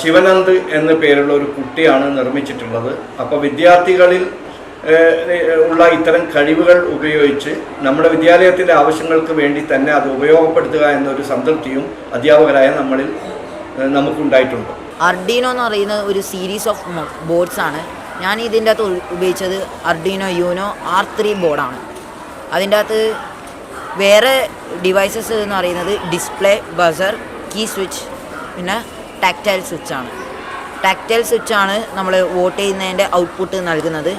S21: ശിവനന്ദ് എന്ന പേരുള്ള ഒരു കുട്ടിയാണ് നിർമ്മിച്ചിട്ടുള്ളത്. അപ്പോൾ വിദ്യാർത്ഥികളിൽ ഉള്ള ഇത്തരം കഴിവുകൾ ഉപയോഗിച്ച് നമ്മുടെ വിദ്യാലയത്തിൻ്റെ ആവശ്യങ്ങൾക്ക് വേണ്ടി തന്നെ അത് ഉപയോഗപ്പെടുത്തുക എന്നൊരു സംതൃപ്തിയും അധ്യാപകരായ നമുക്കുണ്ടായിട്ടുണ്ട്.
S22: അർഡീനോ എന്ന് പറയുന്ന ഒരു സീരീസ് ഓഫ് ബോർഡ്സ് ആണ്
S2: ഞാൻ ഇതിൻ്റെ അകത്ത് ഉപയോഗിച്ചത് അർഡീനോ യൂനോ R3 ബോർഡാണ്. അതിൻ്റെ അകത്ത് വേറെ ഡിവൈസസ് എന്ന് പറയുന്നത് ഡിസ്പ്ലേ, ബസർ, കീ സ്വിച്ച്, പിന്നെ ടാക്ടൈൽ സ്വിച്ചാണ്. ടാക്ടൈൽ സ്വിച്ചാണ് നമ്മൾ വോട്ട് ചെയ്യുന്നതിൻ്റെ ഔട്ട്പുട്ട് നൽകുന്നത്.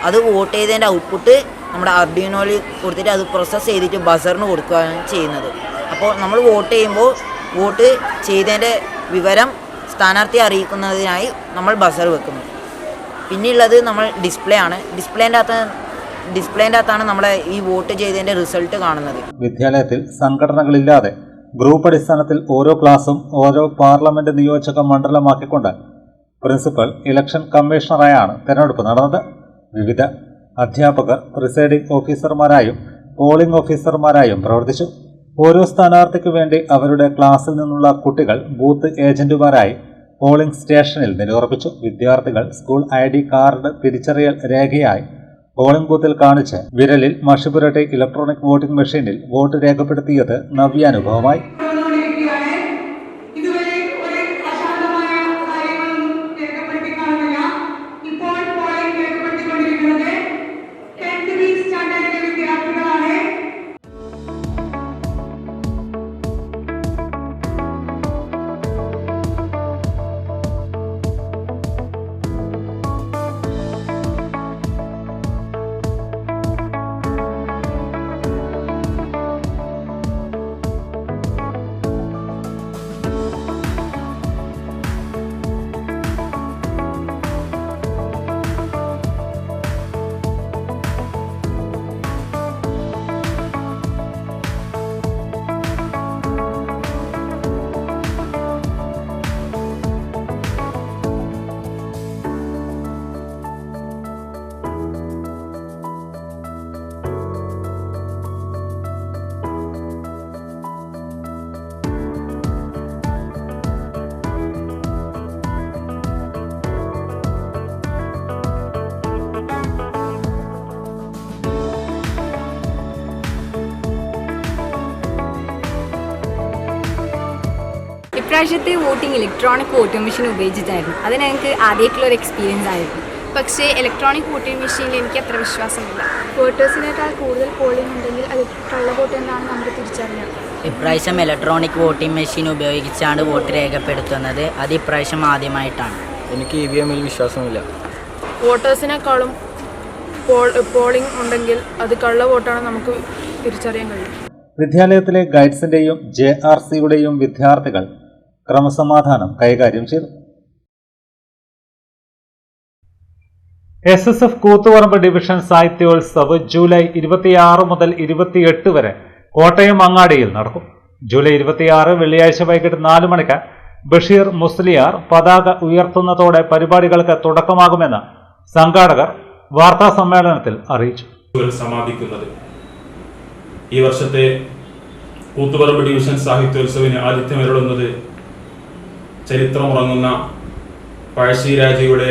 S2: അത് വോട്ട് ചെയ്തതിൻ്റെ ഔട്ട്പുട്ട് നമ്മുടെ അർഡീനോയിൽ കൊടുത്തിട്ട് അത് പ്രോസസ്സ് ചെയ്തിട്ട് ബസറിന് കൊടുക്കുകയാണ് ചെയ്യുന്നത്. അപ്പോൾ നമ്മൾ വോട്ട് ചെയ്യുമ്പോൾ വോട്ട് ചെയ്തതിൻ്റെ വിവരം സ്ഥാനാർത്ഥിയെ അറിയിക്കുന്നതിനായി നമ്മൾ ബസർ വെക്കുന്നു. പിന്നെയുള്ളത് നമ്മൾ ഡിസ്പ്ലേ ആണ്. ഡിസ്പ്ലേൻ്റെ അകത്താണ് നമ്മളെ ഈ വോട്ട് ചെയ്തതിൻ്റെ റിസൾട്ട് കാണുന്നത്.
S1: വിദ്യാലയത്തിൽ സംഘടനകളില്ലാതെ ഗ്രൂപ്പ് അടിസ്ഥാനത്തിൽ ഓരോ ക്ലാസും ഓരോ പാർലമെന്റ് നിയോജക മണ്ഡലമാക്കിക്കൊണ്ട് പ്രിൻസിപ്പൽ ഇലക്ഷൻ കമ്മീഷണറായാണ് തെരഞ്ഞെടുപ്പ് നടന്നത്. വിവിധ അധ്യാപകർ പ്രിസൈഡിംഗ് ഓഫീസർമാരായും പോളിംഗ് ഓഫീസർമാരായും പ്രവർത്തിച്ചു. ഓരോ സ്ഥാനാർത്ഥിക്കു വേണ്ടി അവരുടെ ക്ലാസ്സിൽ നിന്നുള്ള കുട്ടികൾ ബൂത്ത് ഏജന്റുമാരായി പോളിംഗ് സ്റ്റേഷനിൽ നിലയുറപ്പിച്ചു. വിദ്യാർത്ഥികൾ സ്കൂൾ ID കാർഡ് തിരിച്ചറിയൽ രേഖയായി പോളിംഗ് ബൂത്തിൽ കാണിച്ച് വിരലിൽ മഷി പുരട്ടി ഇലക്ട്രോണിക് വോട്ടിംഗ് മെഷീനിൽ വോട്ട് രേഖപ്പെടുത്തിയത് നവ്യാനുഭവമായി.
S22: ഇപ്രാവശ്യത്തെ വോട്ടിംഗ് ഇലക്ട്രോണിക് വോട്ടിംഗ് മെഷീൻ ഉപയോഗിച്ചിട്ടായിരുന്നു. അത് ഞങ്ങൾക്ക് ആദ്യമായിട്ടുള്ള ഒരു എക്സ്പീരിയൻസ് ആയിരുന്നു.
S4: പക്ഷേ ഇലക്ട്രോണിക് വോട്ടിംഗ് മെഷീനിൽ എനിക്ക് അത്ര വിശ്വാസമില്ല.
S22: വോട്ടേഴ്സിനേക്കാൾ കൂടുതൽ പോളിംഗ് ഉണ്ടെങ്കിൽ അത് കള്ള വോട്ട് എന്നാണ് നമുക്ക് തിരിച്ചറിഞ്ഞത്.
S2: ഇപ്രാവശ്യം ഇലക്ട്രോണിക് വോട്ടിംഗ് മെഷീൻ ഉപയോഗിച്ചാണ് വോട്ട് രേഖപ്പെടുത്തുന്നത്. അത് ഇപ്രാവശ്യം ആദ്യമായിട്ടാണ്.
S23: എനിക്ക് EVMൽ വിശ്വാസമില്ല.
S22: വോട്ടേഴ്സിനേക്കാളും പോളിംഗ് ഉണ്ടെങ്കിൽ അത് കള്ള വോട്ടാണ് നമുക്ക് തിരിച്ചറിയാൻ കഴിയും.
S1: വിദ്യാലയത്തിലെ ഗൈഡ്സിന്റെയും JRCയുടെയും വിദ്യാർത്ഥികൾ ക്രമസമാധാനം കൈകാര്യം ചെയ്തു. SSF Koothuparamba division Sahityotsav July 26 മുതൽ 28 വരെ കോട്ടയം അങ്ങാടിയിൽ നടക്കും. ജൂലൈ 26 വെള്ളിയാഴ്ച വൈകിട്ട് 4 മണിക്ക് ബഷീർ മുസ്ലിയാർ പതാക ഉയർത്തുന്നതോടെ പരിപാടികൾക്ക് തുടക്കമാകുമെന്ന് സംഘാടകർ വാർത്താ സമ്മേളനത്തിൽ അറിയിച്ചു.
S24: സമാപിക്കുന്നത് ഈ വർഷത്തെ കൂത്തുപറമ്പ് ഡിവിഷൻ സാഹിത്യോത്സവിന് ആതിഥ്യമരുളുന്നത് ചരിത്രമുറങ്ങുന്ന പഴശ്ശിരാജയുടെ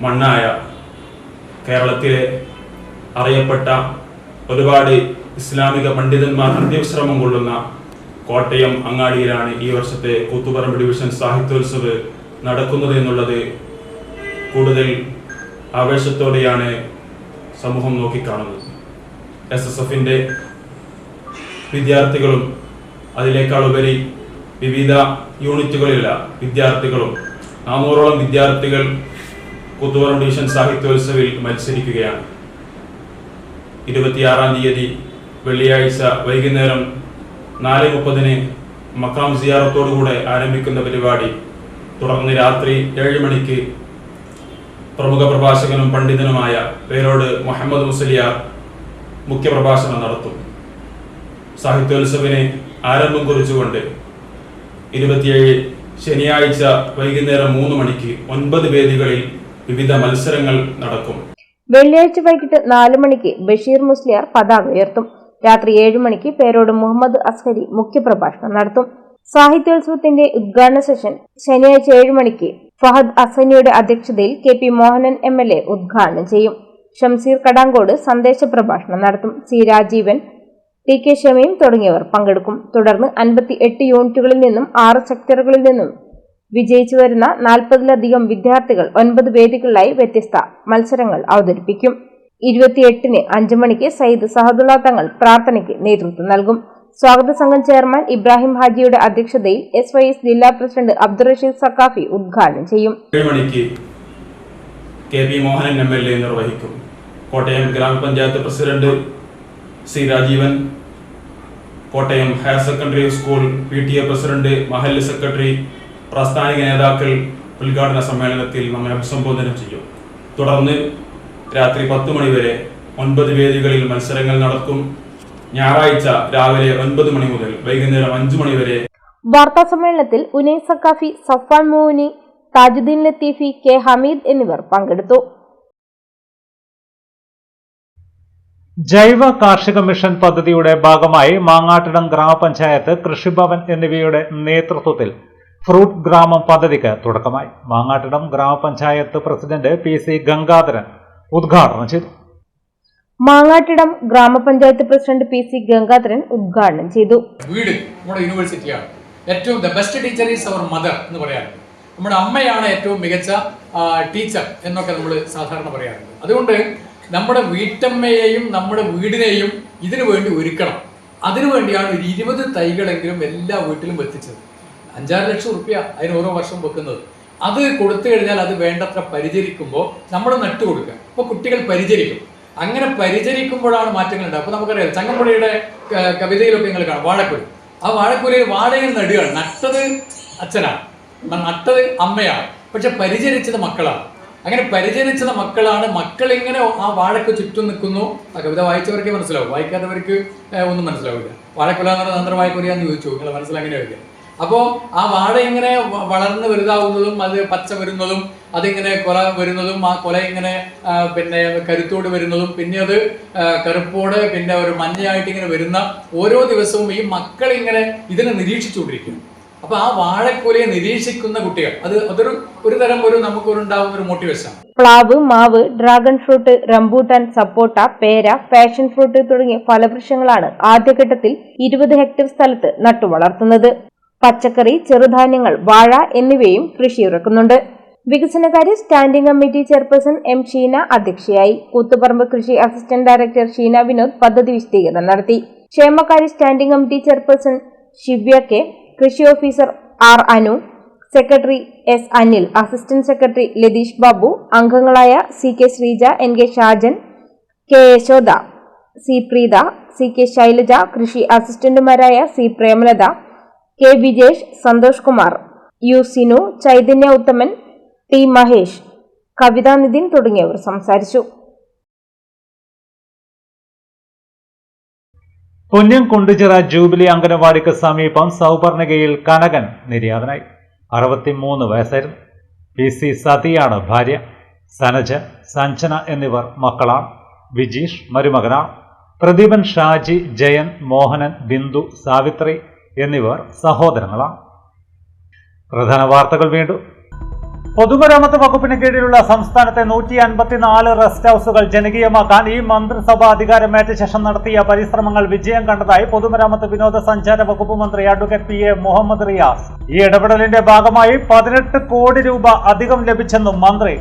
S24: മണ്ണായ കേരളത്തിലെ അറിയപ്പെട്ട ഒരുപാട് ഇസ്ലാമിക പണ്ഡിതന്മാർ അന്ത്യവിശ്രമം കൊള്ളുന്ന കോട്ടയം അങ്ങാടിയിലാണ് ഈ വർഷത്തെ കൂത്തുപറമ്പ് ഡിവിഷൻ സാഹിത്യോത്സവ് നടക്കുന്നത് എന്നുള്ളത് കൂടുതൽ ആവേശത്തോടെയാണ് സമൂഹം നോക്കിക്കാണുന്നത്. SSFന്റെ വിദ്യാർത്ഥികളും അതിനേക്കാളുപരി വിവിധ യൂണിറ്റുകളിലുള്ള വിദ്യാർത്ഥികളും 400ഓളം വിദ്യാർത്ഥികൾ കൂത്തുപറമ്പ് ഡിവിഷൻ സാഹിത്യോത്സവിൽ മത്സരിക്കുകയാണ്. 26-ാം തീയതി വെള്ളിയാഴ്ച വൈകുന്നേരം 4:30 മക്കാം സിയാറത്തോടുകൂടെ ആരംഭിക്കുന്ന പരിപാടി തുടർന്ന് രാത്രി 7 മണിക്ക് പ്രമുഖ പ്രഭാഷകനും പണ്ഡിതനുമായ പേരോട് മുഹമ്മദ് മുസ്ലിയാർ മുഖ്യപ്രഭാഷണം നടത്തും. സാഹിത്യോത്സവിന് ആരംഭം കുറിച്ചുകൊണ്ട് 27 ശനിയാഴ്ച വൈകുന്നേരം 3 മണിക്ക് 9 വേദികളിൽ വിവിധ മത്സരങ്ങൾ നടക്കും.
S3: വെള്ളിയാഴ്ച വൈകിട്ട് 4 മണിക്ക് ബഷീർ മുസ്ലിയാർ പതാക ഉയർത്തും. രാത്രി 7 മണിക്ക് പേരോട് മുഹമ്മദ് അസ്ഹരി മുഖ്യപ്രഭാഷണം നടത്തും. സാഹിത്യോത്സവത്തിന്റെ ഉദ്ഘാടന സെഷൻ ശനിയാഴ്ച 7 മണിക്ക് ഫഹദ് അസനിയുടെ അധ്യക്ഷതയിൽ KP മോഹനൻ MLA ഉദ്ഘാടനം ചെയ്യും. ഷംസീർ കടാങ്കോട് സന്ദേശ പ്രഭാഷണം നടത്തും. C രാജീവൻ, TK ഷമീം തുടങ്ങിയവർ പങ്കെടുക്കും. തുടർന്ന് 58 യൂണിറ്റുകളിൽ നിന്നും 6 സെക്ടറുകളിൽ നിന്നും വിജയിച്ചു വരുന്ന 40-ലധികം വിദ്യാർത്ഥികൾ 9 വേദികളിലായി വ്യത്യസ്ത മത്സരങ്ങൾ അവതരിപ്പിക്കും. 28-ന് 5 മണിക്ക് സയ്യിദ് സഹദുള്ള തങ്ങൾ പ്രാർത്ഥനയ്ക്ക് നേതൃത്വം നൽകും. സ്വാഗത സംഘം ചെയർമാൻ ഇബ്രാഹിം ഹാജിയുടെ അധ്യക്ഷതയിൽ SYS ജില്ലാ പ്രസിഡന്റ് അബ്ദുൾ റഷീദ് സക്കാഫി ഉദ്ഘാടനം ചെയ്യും.
S24: 7 മണിക്ക് KP മോഹനൻ MLA നിർവഹിക്കും. കോട്ടയം ഗ്രാമപഞ്ചായത്ത് president C Rajeevan, Kottayam higher secondary school PTA president, മഹല്ല് സെക്രട്ടറി, പ്രാസ്ഥാനിക നേതാക്കൾ ഉദ്ഘാടന സമ്മേളനത്തിൽ നമ്മെ അഭിസംബോധന ചെയ്യും. തുടർന്ന് രാത്രി 10 മണി വരെ 9 വേദികളിൽ മത്സരങ്ങൾ നടക്കും. ഞായറാഴ്ച രാവിലെ 9 മണി മുതൽ വൈകുന്നേരം 5 മണി വരെ.
S3: വാർത്താ സമ്മേളനത്തിൽ ഉനൈസ് സക്കാഫി, സഫ്വാൻ മൂനി, താജുദ്ദീൻ ലത്തീഫി, K ഹമീദ് എന്നിവർ പങ്കെടുത്തു.
S1: ജൈവ കാർഷിക മിഷൻ പദ്ധതിയുടെ ഭാഗമായി മാങ്ങാട്ടിടം ഗ്രാമപഞ്ചായത്ത്, കൃഷിഭവൻ എന്നിവയുടെ നേതൃത്വത്തിൽ ഫ്രൂട്ട് ഗ്രാമം പദ്ധതിക്ക് തുടക്കമായി. മാങ്ങാട്ടിടം ഗ്രാമപഞ്ചായത്ത് പ്രസിഡന്റ് PC ഗംഗാധരൻ ഉദ്ഘാടനം ചെയ്തു.
S3: മാങ്ങാട്ടിടം ഗ്രാമപഞ്ചായത്ത് പ്രസിഡന്റ് PC ഗംഗാധരൻ ഉദ്ഘാടനം ചെയ്തു.
S5: വീട് നമ്മുടെ യൂണിവേഴ്സിറ്റിയാണ്. ഏറ്റവും the best teacher is our mother എന്ന് പറയാറുണ്ട്. നമ്മുടെ അമ്മയാണ് ഏറ്റവും മികച്ച ടീച്ചർ എന്നൊക്കെ നമ്മൾ സാധാരണ പറയാറുണ്ട്. അതുകൊണ്ട് നമ്മുടെ വീട്ടമ്മയെയും നമ്മുടെ വീടിനെയും ഇതിനു വേണ്ടി ഒരുക്കണം. അതിനുവേണ്ടിയാണ് ഒരു 20 തൈകളെങ്കിലും എല്ലാ വീട്ടിലും എത്തിച്ചത്. 5-6 ലക്ഷം റുപ്യ അതിന് ഓരോ വർഷം വെക്കുന്നത്. അത് കൊടുത്തു കഴിഞ്ഞാൽ അത് വേണ്ടത്ര പരിചരിക്കുമ്പോൾ നമ്മൾ നട്ടു കൊടുക്കുക. അപ്പോൾ കുട്ടികൾ പരിചരിക്കും. അങ്ങനെ പരിചരിക്കുമ്പോഴാണ് മാറ്റങ്ങൾ ഉണ്ടാകുക. അപ്പോൾ നമുക്കറിയാം, ചങ്ങമ്പുഴയുടെ കവിതയിലൊക്കെ നിങ്ങൾ കാണാം വാഴക്കുല. ആ വാഴക്കുലയിൽ വാഴയിൽ നടുകയാണ്. നട്ടത് അച്ഛനാണ്, നട്ടത് അമ്മയാണ്, പക്ഷെ പരിചരിച്ചത് മക്കളാണ്. അങ്ങനെ പരിചരിച്ചത് മക്കളാണ്. മക്കളിങ്ങനെ ആ വാഴക്ക് ചുറ്റും നിൽക്കുന്നു. ആ കവിത വായിച്ചവർക്കേ മനസ്സിലാവും, വായിക്കാത്തവർക്ക് ഒന്നും മനസ്സിലാവില്ല. വാഴക്കുല എന്ന് പറഞ്ഞാൽ തന്ത്രവാഴക്കുലയാന്ന് ചോദിച്ചു, നിങ്ങൾ മനസ്സിലാങ്ങനെ വരിക. അപ്പോൾ ആ വാഴ ഇങ്ങനെ വളർന്ന് വലുതാവുന്നതും അത് പച്ച വരുന്നതും അതിങ്ങനെ കൊല വരുന്നതും ആ കൊല ഇങ്ങനെ പിന്നെ കരുത്തോട് വരുന്നതും പിന്നെ അത് കറുപ്പോട് പിന്നെ ഒരു മഞ്ഞയായിട്ട് ഇങ്ങനെ വരുന്ന ഓരോ ദിവസവും ഈ മക്കൾ ഇങ്ങനെ ഇതിനെ നിരീക്ഷിച്ചുകൊണ്ടിരിക്കുന്നു. അപ്പൊ ആ വാഴക്കുലയെ നിരീക്ഷിക്കുന്ന കുട്ടികൾ അതൊരു തരം നമുക്കൊരുണ്ടാവുന്ന ഒരു മോട്ടിവേഷൻ.
S3: പ്ലാവ്, മാവ്, ഡ്രാഗൺ ഫ്രൂട്ട്, റംബൂട്ടാൻ, സപ്പോട്ട, പേര, പാഷൻ ഫ്രൂട്ട് തുടങ്ങിയ ഫലവൃക്ഷങ്ങളാണ് ആദ്യഘട്ടത്തിൽ 20 ഹെക്ടർ സ്ഥലത്ത് നട്ടുവളർത്തുന്നത്. പച്ചക്കറി, ചെറുധാന്യങ്ങൾ, വാഴ എന്നിവയും കൃഷിയിറക്കുന്നുണ്ട്. വികസനകാര്യ standing committee chairperson M Sheena അധ്യക്ഷയായി. കൂത്തുപറമ്പ് കൃഷി അസിസ്റ്റന്റ് ഡയറക്ടർ ഷീന വിനോദ് പദ്ധതി വിശദീകരണം നടത്തി. ക്ഷേമകാര്യ standing committee chairperson Shivya K, കൃഷി officer R Anu, secretary S Anil, assistant secretary Latheesh Babu, അംഗങ്ങളായ CK Sreeja, NK Shajan, K Yashoda, C Preetha, CK Shailaja, കൃഷി അസിസ്റ്റന്റുമാരായ C Premalatha, K Vijesh, Santhosh Kumar, U Sinu, Chaitanya ഉത്തമൻ, T മഹേഷ്, കവിതാ നിതിൻ തുടങ്ങിയവർ സംസാരിച്ചു.
S1: പുന്യം കുണ്ടുചിറ ജൂബിലി അംഗനവാടിക്ക് സമീപം സൗപർണികയിൽ കനകൻ നിര്യാതനായി. 63 വയസ്സായിരുന്നു. PC സതിയാണ് ഭാര്യ. സനജ, സഞ്ജന എന്നിവർ മക്കളാണ്. വിജീഷ് മരുമകനാണ്. പ്രദീപൻ, ഷാജി, ജയൻ, മോഹനൻ, ബിന്ദു, സാവിത്രി എന്നിവർ സഹോദരങ്ങളാണ്. പ്രധാന വാർത്തകൾ വീണ്ടും. പൊതുമരാമത്ത് വകുപ്പിന് കീഴിലുള്ള സംസ്ഥാനത്തെ 154 റെസ്റ്റ് ഹൌസുകൾ ജനകീയമാക്കാൻ ഈ മന്ത്രിസഭ അധികാരമേറ്റ ശേഷം നടത്തിയ പരിശ്രമങ്ങൾ വിജയം കണ്ടതായി പൊതുമരാമത്ത് വിനോദസഞ്ചാര വകുപ്പ് മന്ത്രി അഡ്വക്കേറ്റ് PA മുഹമ്മദ് റിയാസ്. ഈ ഇടപെടലിന്റെ ഭാഗമായി 18 കോടി രൂപ അധികം ലഭിച്ചെന്നും മന്ത്രി.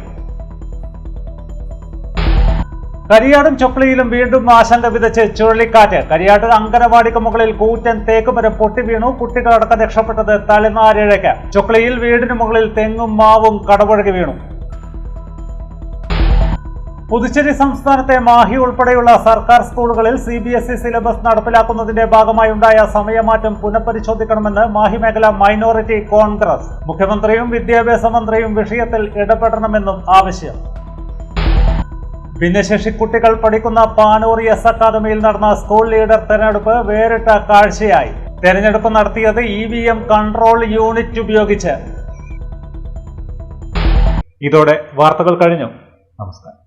S1: കരിയാടും ചൊക്ലിയിലും വീണ്ടും ആശങ്ക വിതച്ച് ചുഴലിക്കാറ്റ്. കരിയാട് അങ്കനവാടിക്ക് മുകളിൽ കൂറ്റൻ തേക്കുമരം പൊട്ടി വീണു. കുട്ടികളടക്കം രക്ഷപ്പെട്ടത് തളിനാരിഴയ്ക്ക്. ചൊക്ലിയിൽ വീടിന് മുകളിൽ തെങ്ങും മാവും കടപുഴകി വീണു. പുതുച്ചേരി സംസ്ഥാനത്തെ മാഹി ഉൾപ്പെടെയുള്ള സർക്കാർ സ്കൂളുകളിൽ CBSE സിലബസ് നടപ്പിലാക്കുന്നതിന്റെ ഭാഗമായി ഉണ്ടായ സമയമാറ്റം പുനഃപരിശോധിക്കണമെന്ന് മാഹി മേഖല മൈനോറിറ്റി കോൺഗ്രസ്. മുഖ്യമന്ത്രിയും വിദ്യാഭ്യാസ മന്ത്രിയും വിഷയത്തിൽ ഇടപെടണമെന്നും ആവശ്യം. ഭിന്നശേഷി കുട്ടികൾ പഠിക്കുന്ന പാനൂർ S അക്കാദമിയിൽ നടന്ന സ്കൂൾ ലീഡർ തെരഞ്ഞെടുപ്പ് വേറിട്ട കാഴ്ചയായി. തെരഞ്ഞെടുപ്പ് നടത്തിയത് EVM കൺട്രോൾ യൂണിറ്റ് ഉപയോഗിച്ച്. ഇതോടെ വാർത്തകൾ കഴിഞ്ഞു. നമസ്കാരം.